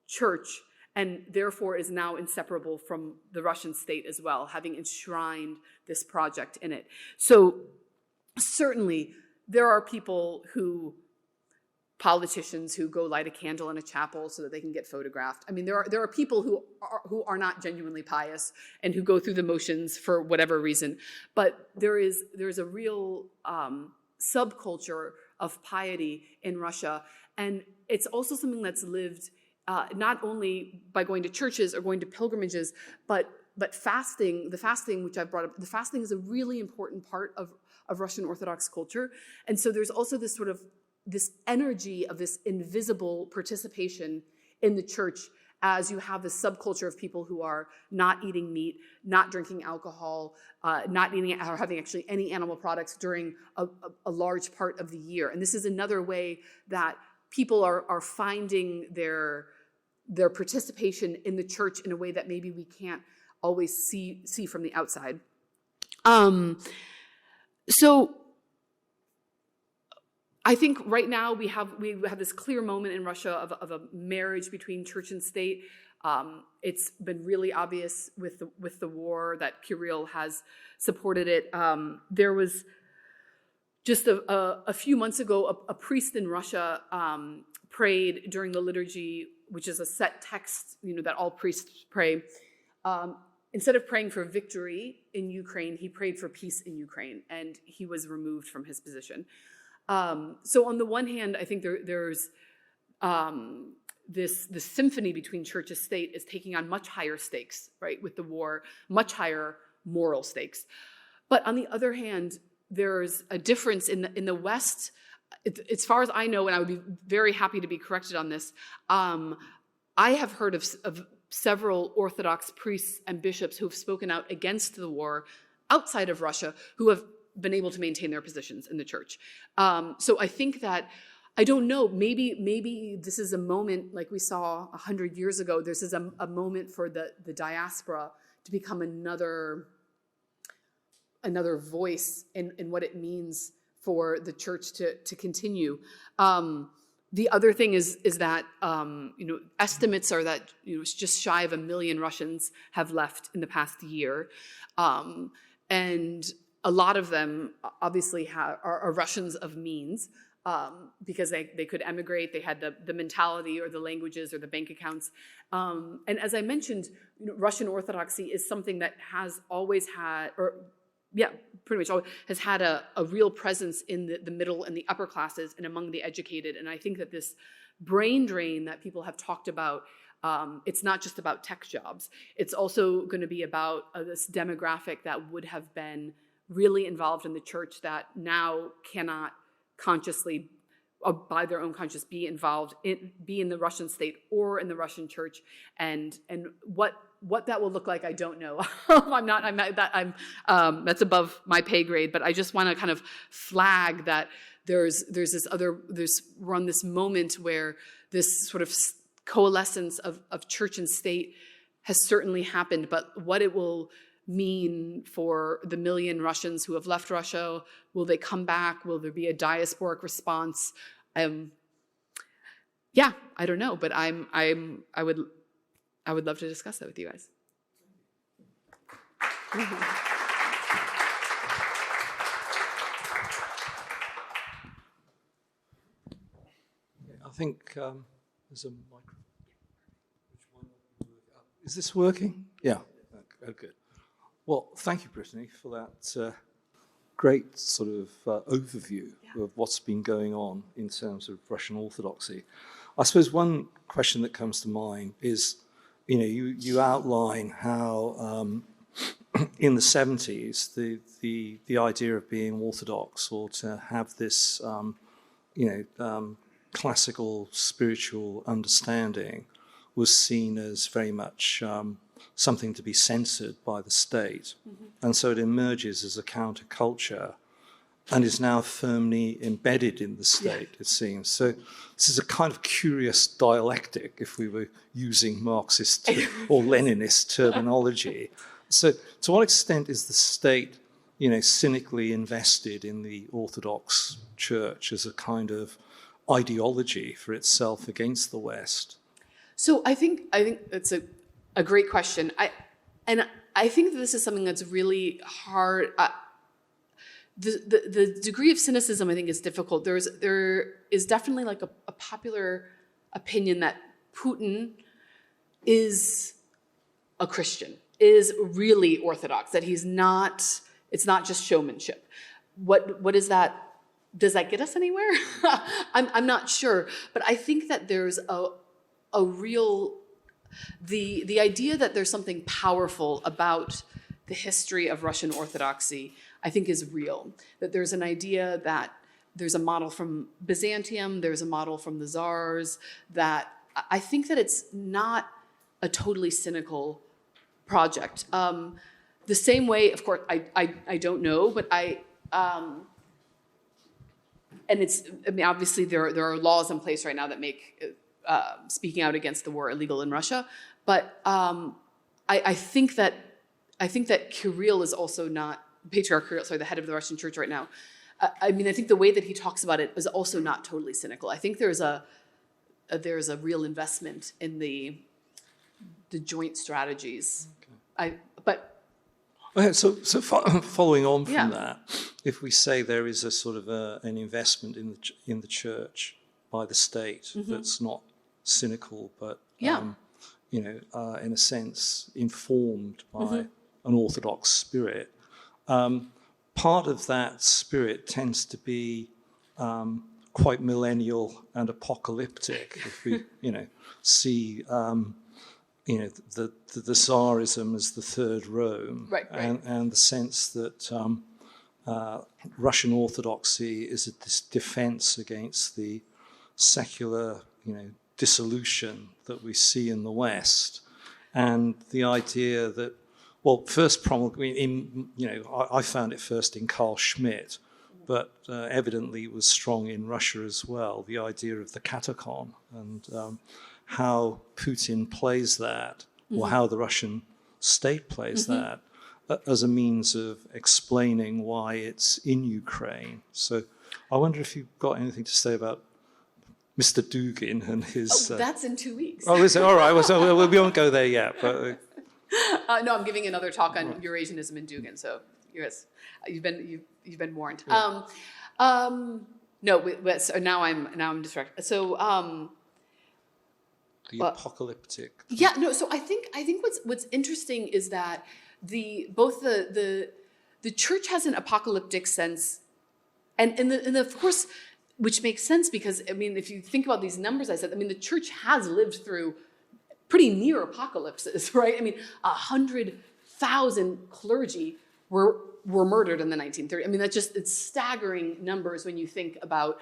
church, and therefore is now inseparable from the Russian state as well, having enshrined this project in it. So certainly there are politicians who go light a candle in a chapel so that they can get photographed. I mean, there are people who are not genuinely pious and who go through the motions for whatever reason. But there is a real subculture of piety in Russia, and it's also something that's lived not only by going to churches or going to pilgrimages, but fasting. The fasting, which I've brought up, the fasting is a really important part of Russian Orthodox culture, and so there's also this energy of this invisible participation in the church, as you have this subculture of people who are not eating meat, not drinking alcohol, not eating or having actually any animal products during a large part of the year. And this is another way that people are finding their participation in the church in a way that maybe we can't always see from the outside. So I think right now we have this clear moment in Russia of a marriage between church and state. It's been really obvious with the war that Kirill has supported it. There was just a few months ago a priest in Russia prayed during the liturgy, which is a set text, that all priests pray. Instead of praying for victory in Ukraine, he prayed for peace in Ukraine, and he was removed from his position. So on the one hand, I think there's this symphony between church and state is taking on much higher stakes, right, with the war, much higher moral stakes. But on the other hand, there's a difference in the West. As far as I know, and I would be very happy to be corrected on this, I have heard of several Orthodox priests and bishops who have spoken out against the war outside of Russia who have been able to maintain their positions in the church. So I think that, I don't know, maybe this is a moment like we saw 100 years ago. This is a moment for the diaspora to become another voice in what it means for the church to continue. The other thing is that estimates are that just shy of 1 million Russians have left in the past year, and a lot of them obviously are Russians of means, because they could emigrate. They had the mentality or the languages or the bank accounts. And as I mentioned, Russian Orthodoxy is something that has always had, pretty much always has had a real presence in the middle and the upper classes and among the educated. And I think that this brain drain that people have talked about, it's not just about tech jobs. It's also going to be about this demographic that would have been really involved in the church that now cannot consciously, or by their own conscience, be in the Russian state or in the Russian church, and what that will look like, I don't know. That's above my pay grade, but I just want to kind of flag that we're on this moment where this sort of coalescence of church and state has certainly happened, but what it will mean for the 1 million Russians who have left Russia, will they come back? Will there be a diasporic response? I don't know, but I would love to discuss that with you guys. I think there's a microphone. Which one? Is this working? Yeah. Oh, good. Well, thank you, Brittany, for that great sort of overview of what's been going on in terms of Russian Orthodoxy. I suppose one question that comes to mind is, you outline how in the 70s the idea of being Orthodox, or to have this classical spiritual understanding, was seen as very much something to be censored by the state. Mm-hmm. And so it emerges as a counterculture and is now firmly embedded in the state, it seems. So this is a kind of curious dialectic, if we were using Marxist or Leninist terminology. So to what extent is the state, cynically invested in the Orthodox Church as a kind of ideology for itself against the West? So I think it's a great question. I think that this is something that's really hard the degree of cynicism, I think, is difficult. There is definitely like a popular opinion that Putin is a Christian, is really Orthodox, that he's not, it's not just showmanship. What is that? Does that get us anywhere? I'm not sure, but I think that there's a real, the idea that there's something powerful about the history of Russian Orthodoxy, I think is real. That there's an idea that there's a model from Byzantium, there's a model from the Tsars, that I think that it's not a totally cynical project. The same way, of course, I don't know, but and it's, I mean, obviously there are laws in place right now that make speaking out against the war illegal in Russia, but I think that Kirill is also not, Patriarch Kirill, sorry, the head of the Russian Church right now. I mean, I think the way that he talks about it is also not totally cynical. I think there's a real investment in the joint strategies. Okay. But so following on from that, if we say there is a sort of an investment in the church by the state that's not cynical, but in a sense informed by an Orthodox spirit, part of that spirit tends to be quite millennial and apocalyptic. If we, see, the Tsarism as the third Rome, right. and the sense that Russian Orthodoxy is a defense against the secular, dissolution that we see in the West, and the idea that, well, first I found it first in Carl Schmitt, but evidently it was strong in Russia as well, the idea of the catacon and how Putin plays that, or how the Russian state plays that as a means of explaining why it's in Ukraine. So I wonder if you've got anything to say about Mr. Dugin and his... that's in 2 weeks. Oh, is it? All right. Well, so we won't go there yet. But no, I'm giving another talk on Eurasianism and Dugin, so yes, you've been warned. Yeah. So now I'm distracted. So the apocalyptic. Yeah, no. So I think what's interesting is that both the church has an apocalyptic sense, and of course, which makes sense because I mean, if you think about these numbers I said, I mean, the church has lived through pretty near apocalypses, right? I mean, 100,000 clergy were murdered in the 1930s. I mean, it's staggering numbers when you think about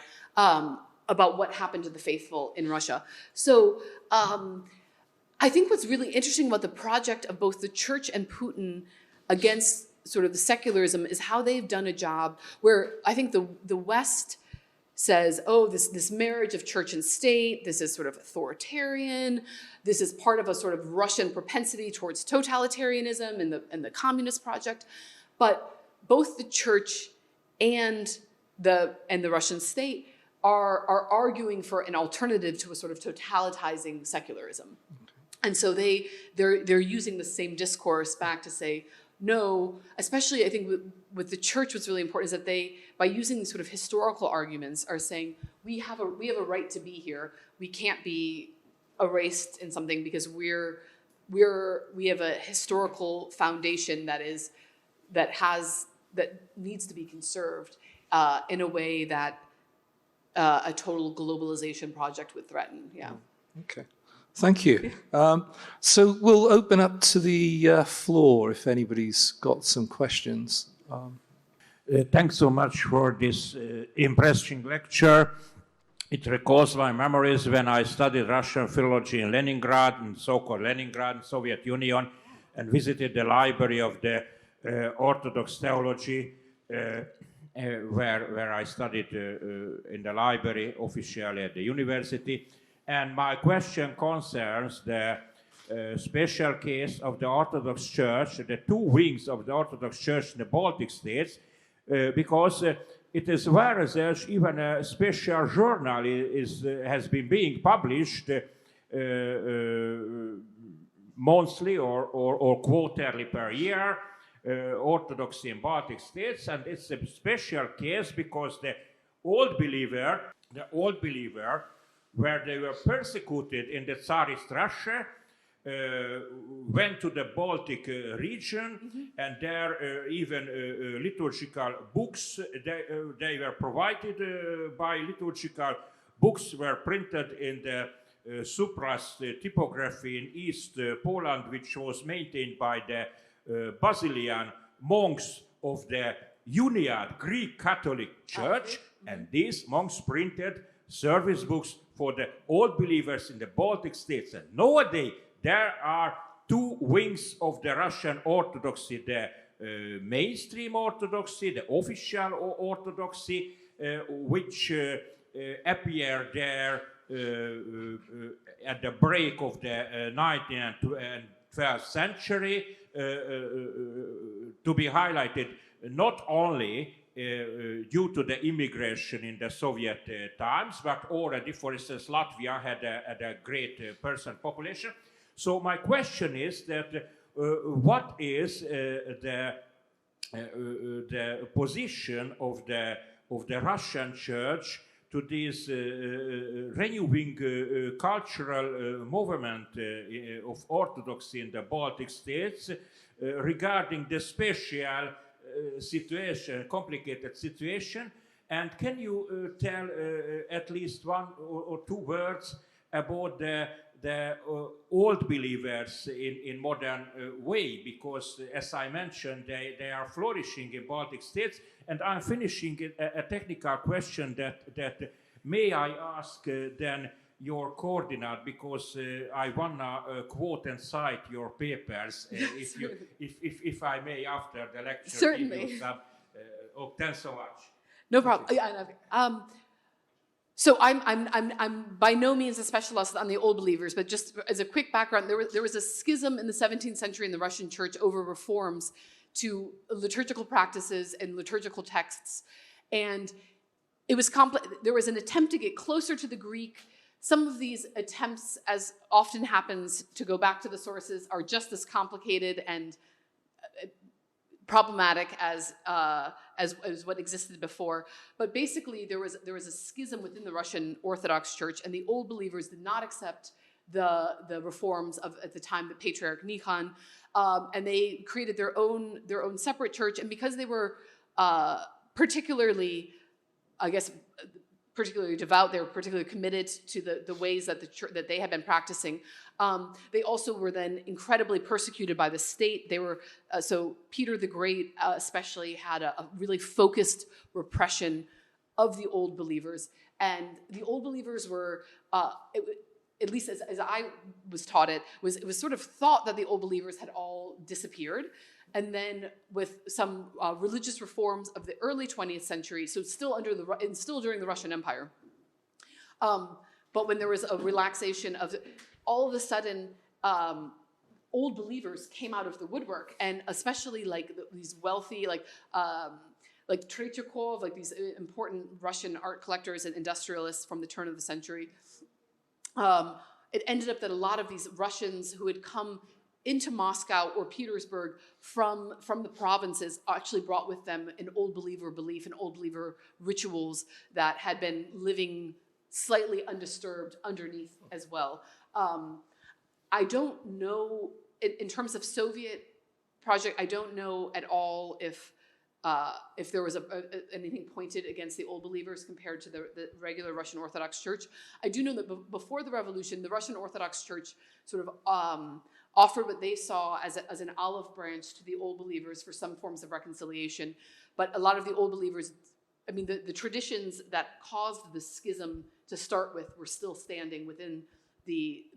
what happened to the faithful in Russia. So I think what's really interesting about the project of both the church and Putin against sort of the secularism is how they've done a job where I think the West says, oh, this marriage of church and state, this is sort of authoritarian, this is part of a sort of Russian propensity towards totalitarianism and the communist project. But both the church and the Russian state are arguing for an alternative to a sort of totalitizing secularism. And so they're using the same discourse back to say, no, especially I think with the church, what's really important is that they, by using these sort of historical arguments, are saying we have a right to be here. We can't be erased in something because we have a historical foundation that needs to be conserved in a way that a total globalization project would threaten. Yeah. Okay. Thank you. So we'll open up to the floor if anybody's got some questions. Thanks so much for this impressive lecture. It recalls my memories when I studied Russian philology in Leningrad, in so-called Leningrad, Soviet Union, and visited the library of the Orthodox theology, where I studied in the library officially at the university. And my question concerns the special case of the Orthodox Church, the two wings of the Orthodox Church in the Baltic states, because it is where there's even a special journal has been being published monthly or quarterly per year, Orthodoxy in Baltic states, and it's a special case because the old believer, where they were persecuted in the Tsarist Russia, went to the Baltic region, and there even liturgical books, they were provided by liturgical books were printed in the Supras typography in East Poland, which was maintained by the Basilian monks of the Uniad Greek Catholic Church, and these monks printed service books for the old believers in the Baltic states. And nowadays there are two wings of the Russian Orthodoxy, the mainstream Orthodoxy, the official Orthodoxy, which appear there at the break of the 19th and 12th century, to be highlighted not only due to the immigration in the Soviet times, but already, for instance, Latvia had a great person population. So my question is that what is the position of the Russian Church to this renewing cultural movement of Orthodoxy in the Baltic states regarding the special situation, complicated situation, and can you tell at least one or two words about the old believers in modern way, because as I mentioned, they are flourishing in Baltic states. And I'm finishing a technical question that may I ask then your coordinate, because I wanna quote and cite your papers if I may after the lecture. Certainly. Thanks so much. No problem. So I'm by no means a specialist on the old believers, but just as a quick background, there was a schism in the 17th century in the Russian Church over reforms to liturgical practices and liturgical texts, and it was there was an attempt to get closer to the Greek. Some of these attempts, as often happens, to go back to the sources are just as complicated and problematic as what existed before. But basically, there was a schism within the Russian Orthodox Church, and the old believers did not accept the reforms of at the time the Patriarch Nikan, and they created their own separate church. And because they were particularly devout, they were particularly committed to the ways that that they had been practicing. They also were then incredibly persecuted by the state. They were so Peter the Great especially had a really focused repression of the old believers, and the old believers were. At least as I was taught it was sort of thought that the old believers had all disappeared. And then with some religious reforms of the early 20th century, so still during the Russian Empire. But when there was a relaxation of all of a sudden, old believers came out of the woodwork, and especially like these wealthy, like Tretyakov, like these important Russian art collectors and industrialists from the turn of the century. It ended up that a lot of these Russians who had come into Moscow or Petersburg from the provinces actually brought with them an old believer belief and old believer rituals that had been living slightly undisturbed underneath as well. I don't know, in terms of Soviet project, I don't know at all if there was anything pointed against the old believers compared to the regular Russian Orthodox Church. I do know that before the revolution, the Russian Orthodox Church sort of offered what they saw as an olive branch to the old believers for some forms of reconciliation. But a lot of the old believers, I mean, the traditions that caused the schism to start with were still standing within the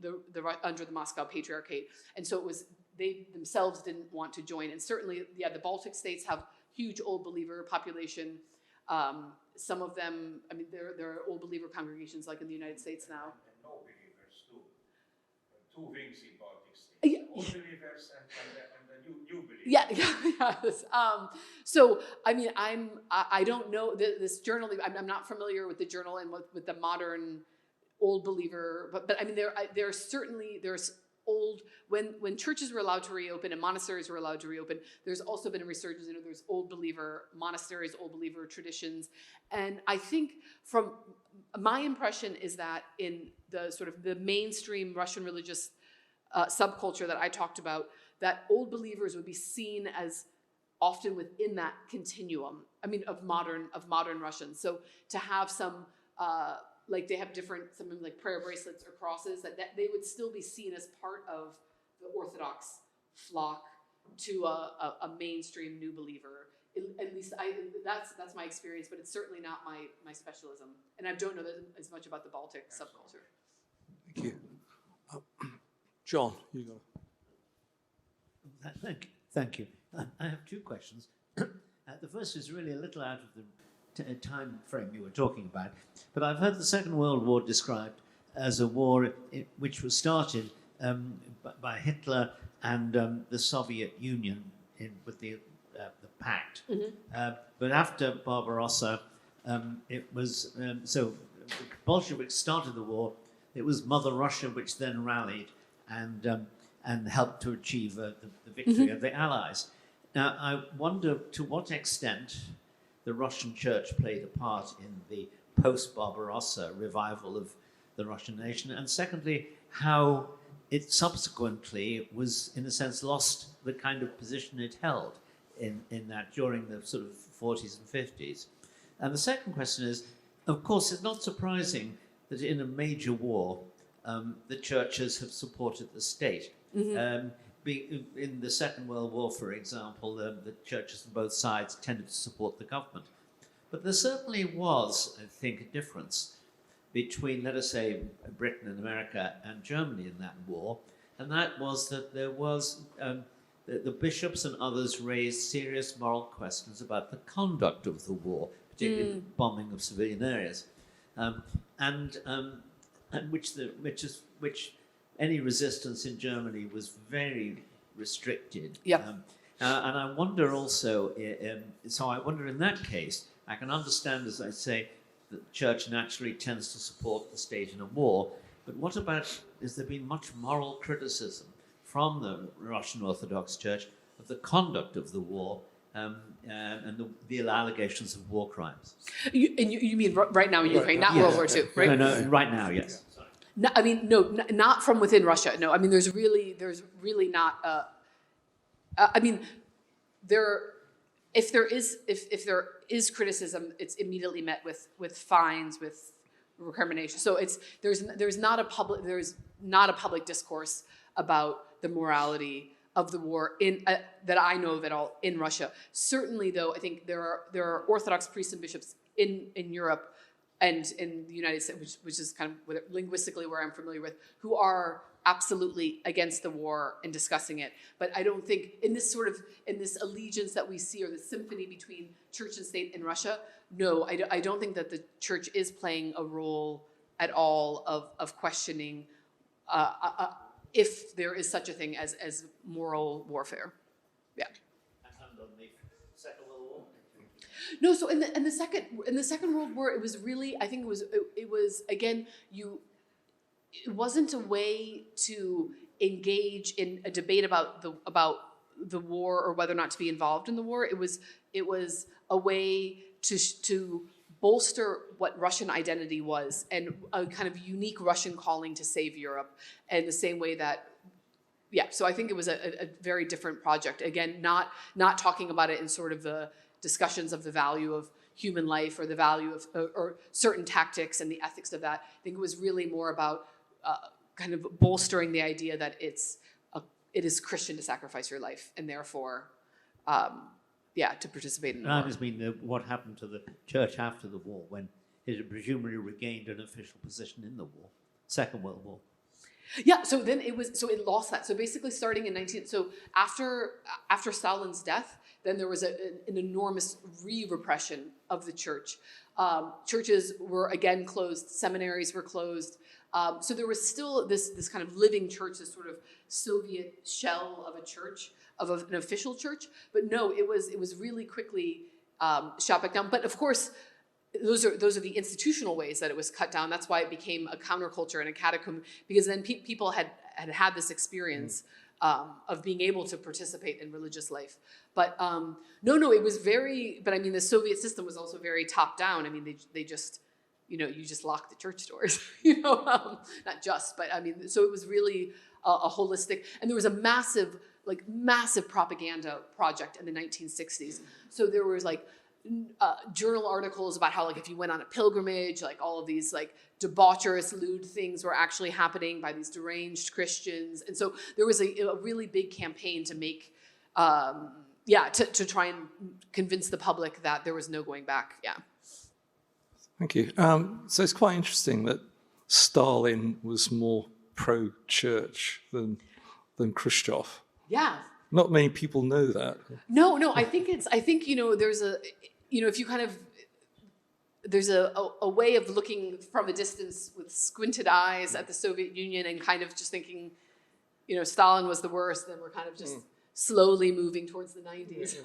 under the Moscow Patriarchate. And so they themselves didn't want to join. And certainly, the Baltic states have huge old believer population. Some of them, I mean, there are old believer congregations like in the United States now. And no believers too. Two wings in Baltic states. Yeah. Old believers and the new believers. Yes. So, I mean, I don't know this journal. I'm not familiar with the journal and with the modern old believer, but I mean, there's old, when churches were allowed to reopen and monasteries were allowed to reopen, there's also been a resurgence. There's old believer monasteries, old believer traditions, and I think from my impression is that in the sort of the mainstream Russian religious subculture that I talked about, that old believers would be seen as often within that continuum. I mean, of modern Russians. So to have some like they have different something like prayer bracelets or crosses that they would still be seen as part of the Orthodox flock to a mainstream new believer. At least that's my experience, but it's certainly not my specialism, and I don't know as much about the Baltic subculture. Thank you. John, you go. Thank you. I have two questions. The first is really a little out of the time frame you were talking about, but I've heard the Second World War described as a war which was started by Hitler and the Soviet Union with the pact. Mm-hmm. But after Barbarossa, it was so the Bolsheviks started the war. It was Mother Russia which then rallied and helped to achieve the victory mm-hmm. of the Allies. Now, I wonder to what extent the Russian Church played a part in the post-Barbarossa revival of the Russian nation, and secondly, how it subsequently was, in a sense, lost the kind of position it held in that during the sort of 40s and 50s. And the second question is, of course, it's not surprising that in a major war, the churches have supported the state. Mm-hmm. In the Second World War, for example, the churches on both sides tended to support the government. But there certainly was, I think, a difference between, let us say, Britain and America and Germany in that war, and that was that there was, the bishops and others raised serious moral questions about the conduct of the war, particularly the bombing of civilian areas, and which any resistance in Germany was very restricted. Yeah. And I wonder also, so I wonder in that case, I can understand, as I say, that the church naturally tends to support the state in a war, but what about, has there been much moral criticism from the Russian Orthodox Church of the conduct of the war and the allegations of war crimes? You mean right now in Ukraine, not World War II, right? No, right now, yes. No, I mean, no, not from within Russia. No, I mean, there's really not. I mean, if there is criticism, it's immediately met with fines, with recrimination. So there's not a public discourse about the morality of the war that I know of at all in Russia. Certainly, though, I think there are Orthodox priests and bishops in Europe and in the United States, which is kind of linguistically where I'm familiar with, who are absolutely against the war and discussing it. But I don't think in this allegiance that we see, or the symphony between church and state in Russia, no, I don't think that the church is playing a role at all of questioning if there is such a thing as moral warfare. Yeah. And on the Second World War? No, so in the Second World War, it was really, I think it was again, it wasn't a way to engage in a debate about the war or whether or not to be involved in the war. It was a way to bolster what Russian identity was, and a kind of unique Russian calling to save Europe, and the same way that, yeah. So I think it was a very different project. Again, not talking about it in sort of the discussions of the value of human life or the value of or certain tactics and the ethics of that. I think it was really more about kind of bolstering the idea that it is Christian to sacrifice your life, and therefore, to participate in the war. I just mean what happened to the church after the war, when it had presumably regained an official position in the war, Second World War. Yeah, so then it lost that. So basically starting in after Stalin's death, then there was an enormous repression of the church. Churches were again closed, seminaries were closed. So there was still this kind of living church, this sort of Soviet shell of a church, of an official church. But no, it was really quickly shot back down. But of course, those are the institutional ways that it was cut down. That's why it became a counterculture and a catacomb, because then people had had this experience of being able to participate in religious life. But no, it was very. But I mean, the Soviet system was also very top down. I mean, they just, you just lock the church doors. Not just, but I mean, so it was really a holistic. And there was a massive propaganda project in the 1960s. So there was journal articles about how if you went on a pilgrimage, all of these debaucherous, lewd things were actually happening by these deranged Christians. And so there was a really big campaign to make, to try and convince the public that there was no going back. Yeah. Thank you. So it's quite interesting that Stalin was more pro-church than Khrushchev. Yeah. Not many people know that. No, I think there's a, if you kind of, there's a way of looking from a distance with squinted eyes at the Soviet Union and kind of just thinking, Stalin was the worst, then we're kind of just slowly moving towards the 90s.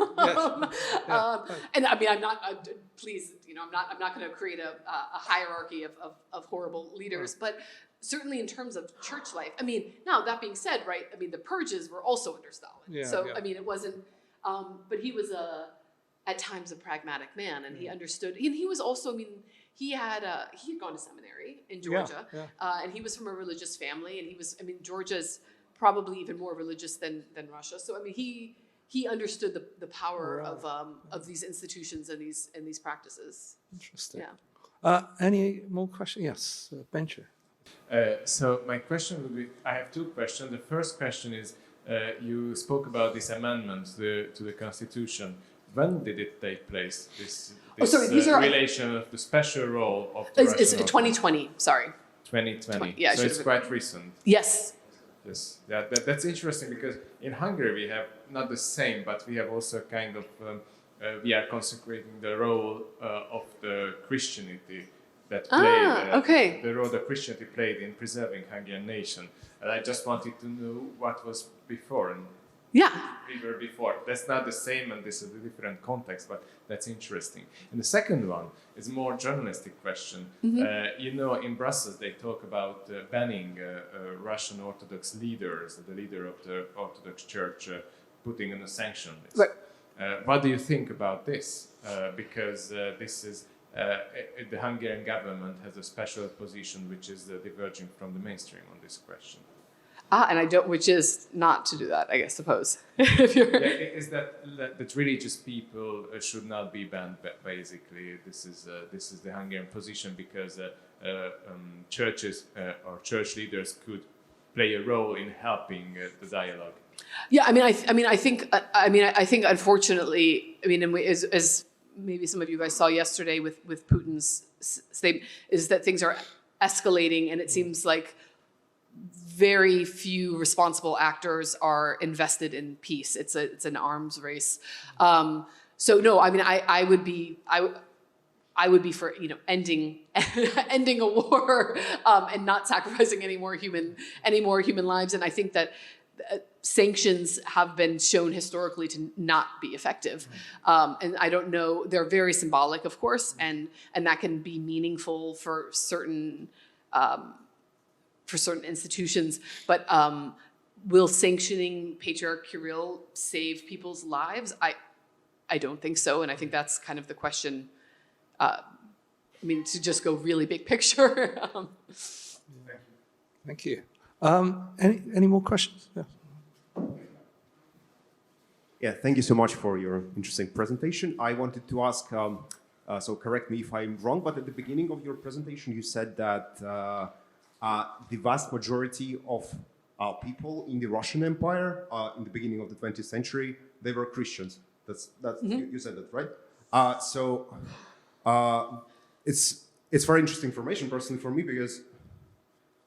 And I mean, I'm not going to create a hierarchy of horrible leaders, but certainly in terms of church life. I mean, now that being said, right, I mean, the purges were also under Stalin. I mean, it wasn't, but he was at times a pragmatic man, and he understood, and he was also, I mean, he had gone to seminary in Georgia, and he was from a religious family, and Georgia's probably even more religious than Russia. So I mean, he understood the power of these institutions and these practices. Interesting. Yeah. Any more questions? Yes, Bencher. So my question would be, I have two questions. The first question is, you spoke about this amendment to the Constitution. When did it take place? This relation of the special role of the It's 2020. Sorry. 2020. Yeah, so it's quite recent. Yes. Yes. Yeah, that's interesting because in Hungary we have not the same, but we have also kind of we are consecrating the role of the Christianity that played the role that Christianity played in preserving Hungarian nation. And I just wanted to know what was before and we were before. That's not the same, and this is a different context, but that's interesting. And the second one is a more journalistic question. Mm-hmm. In Brussels they talk about banning Russian Orthodox leaders, the leader of the Orthodox Church, putting in a sanction list. Right. What do you think about this? Because this is the Hungarian government has a special position which is diverging from the mainstream on this question. Which is not to do that, I guess, suppose. Is that religious people should not be banned, basically. This is the Hungarian position because churches or church leaders could play a role in helping the dialogue. Yeah, I think unfortunately, as maybe some of you guys saw yesterday with Putin's statement, is that things are escalating, and it seems like very few responsible actors are invested in peace. It's an arms race. So no, I would be for ending a war and not sacrificing any more human lives. And I think that sanctions have been shown historically to not be effective. And I don't know, they're very symbolic, of course, and that can be meaningful for certain institutions, but will sanctioning Patriarch Kirill save people's lives? I don't think so, and I think that's kind of the question. To just go really big picture. Thank you. Any more questions? Yeah. Yeah, thank you so much for your interesting presentation. I wanted to ask, so correct me if I'm wrong, but at the beginning of your presentation you said that the vast majority of people in the Russian Empire in the beginning of the 20th century, they were Christians. That's you said that, right? It's very interesting information personally for me because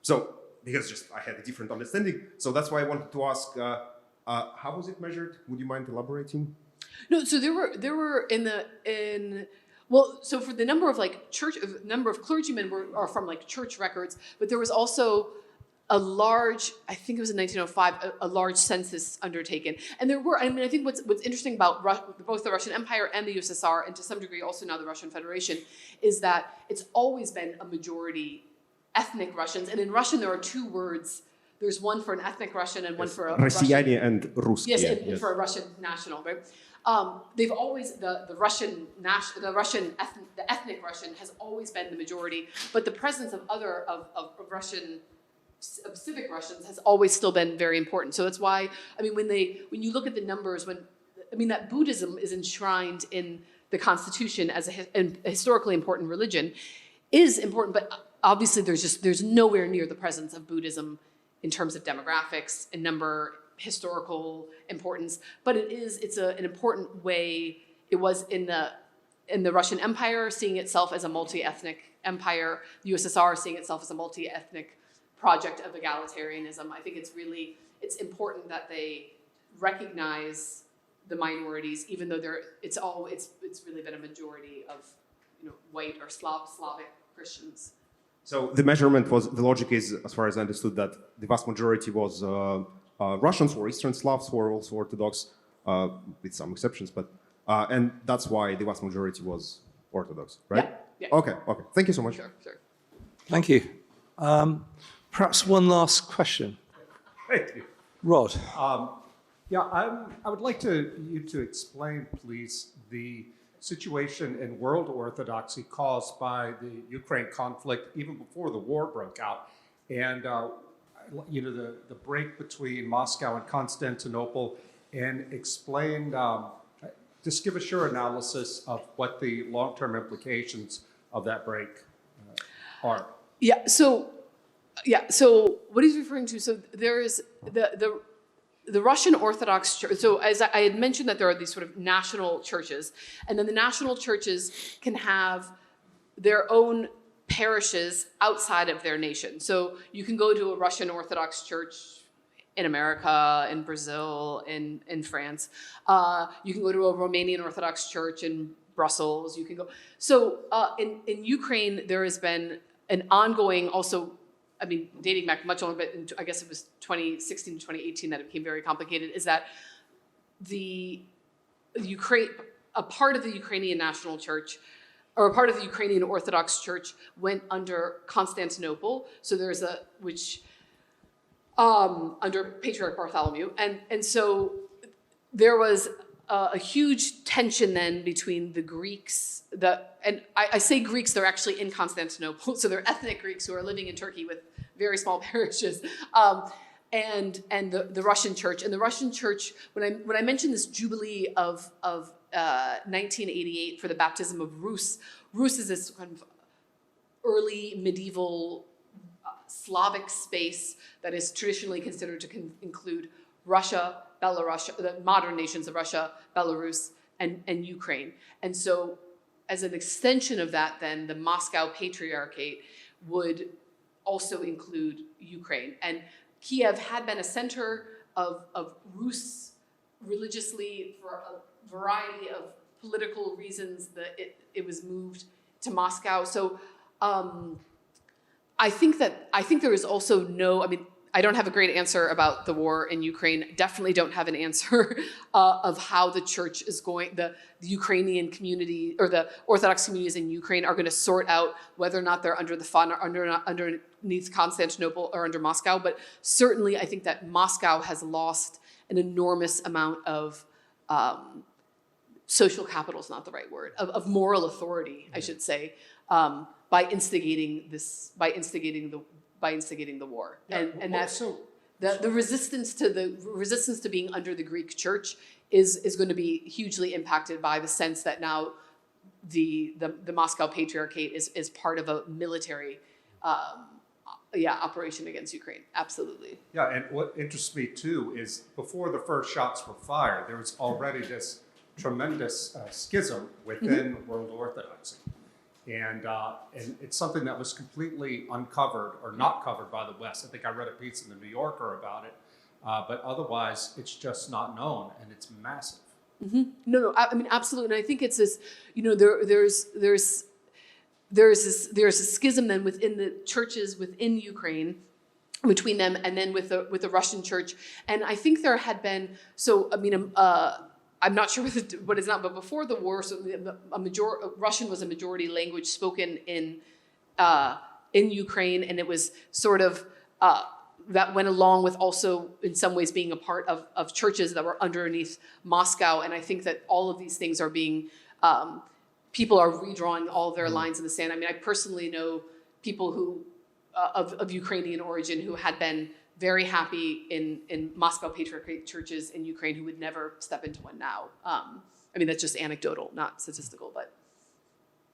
just I had a different understanding. So that's why I wanted to ask, how was it measured? Would you mind elaborating? No, so there were so for the number of clergymen are from church records, but there was also a large, I think it was in 1905, a large census undertaken. And there were, I think what's interesting about both the Russian Empire and the USSR, and to some degree also now the Russian Federation, is that it's always been a majority ethnic Russians. And in Russian there are two words There's one for an ethnic Russian and one for a Россияне and Русские. Yes, and for a Russian national, right? They've always the ethnic Russian has always been the majority, but the presence of civic Russians has always still been very important. So that's why, I mean, when you look at the numbers, that Buddhism is enshrined in the Constitution as a historically important religion is important, but obviously there's nowhere near the presence of Buddhism in terms of demographics and number, historical importance. But it's an important way. It was in the Russian Empire, seeing itself as a multi-ethnic empire, the USSR seeing itself as a multi-ethnic project of egalitarianism. I think it's important that they recognize the minorities, even though it's really been a majority of white or Slavic Christians. So the measurement the logic is, as far as I understood, that the vast majority was Russians or Eastern Slavs who are also Orthodox, with some exceptions, but and that's why the vast majority was Orthodox, right? Yeah. Okay. Thank you so much. Sure. Thank you. Perhaps one last question. Thank you. Rod. I would like you to explain, please, the situation in world Orthodoxy caused by the Ukraine conflict, even before the war broke out, and the break between Moscow and Constantinople, and explain. Just give us your analysis of what the long-term implications of that break are. So what he's referring to, so there is the Russian Orthodox Church. So as I had mentioned that there are these sort of national churches, and then the national churches can have their own parishes outside of their nation. So you can go to a Russian Orthodox church in America, in Brazil, in France. You can go to a Romanian Orthodox church in Brussels. You can go. So in Ukraine, there has been an ongoing also, dating back much longer, but I guess it was 2016 to 2018 that it became very complicated, is that a part of the Ukrainian National Church, or a part of the Ukrainian Orthodox Church, went under Constantinople. So there's under Patriarch Bartholomew. And so there was a huge tension then between the Greeks, and I say Greeks, they're actually in Constantinople, so they're ethnic Greeks who are living in Turkey with very small parishes, and the Russian Church. And the Russian Church, when I mentioned this jubilee of 1988 for the baptism of Rus is this kind of early medieval Slavic space that is traditionally considered to include Russia, Belarus, the modern nations of Russia, Belarus, and Ukraine. And so as an extension of that, then the Moscow Patriarchate would also include Ukraine. And Kiev had been a center of Rus religiously for a variety of political reasons that it was moved to Moscow. So I think there is also I don't have a great answer about the war in Ukraine. Definitely don't have an answer of how the church is going, the Ukrainian community or the Orthodox communities in Ukraine are going to sort out whether or not they're under the fun or underneath Constantinople or under Moscow. But certainly I think that Moscow has lost an enormous amount of social capital is not the right word, of moral authority, I should say, by instigating the war. And that's the resistance to being under the Greek church is going to be hugely impacted by the sense that now the Moscow Patriarchate is part of a military operation against Ukraine. Absolutely. Yeah, and what interests me too is before the first shots were fired, there was already this tremendous schism within world Orthodoxy. And it's something that was completely uncovered or not covered by the West. I think I read a piece in the New Yorker about it, but otherwise it's just not known, and it's massive. Mm-hmm. No, absolutely. And I think it's this, there's a schism then within the churches within Ukraine, between them and then with the Russian church. And I think there had been, I'm not sure what it's not, but before the war, so Russian was a majority language spoken in Ukraine, and it was sort of that went along with also in some ways being a part of churches that were underneath Moscow. And I think that all of these things are being, people are redrawing all their lines in the sand. I mean, I personally know people who, of Ukrainian origin who had been very happy in Moscow Patriarchate churches in Ukraine who would never step into one now. I mean, that's just anecdotal, not statistical, but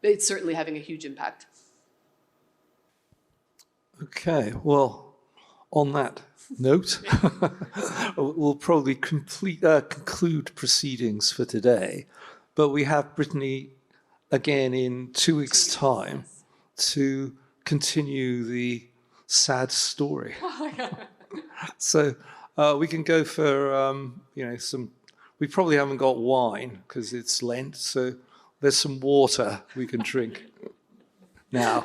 it's certainly having a huge impact. Okay, well, on that note, we'll probably conclude proceedings for today, but we have Brittany again in 2 weeks' time to continue the sad story. So we can go for, some, we probably haven't got wine because it's Lent, so there's some water we can drink now.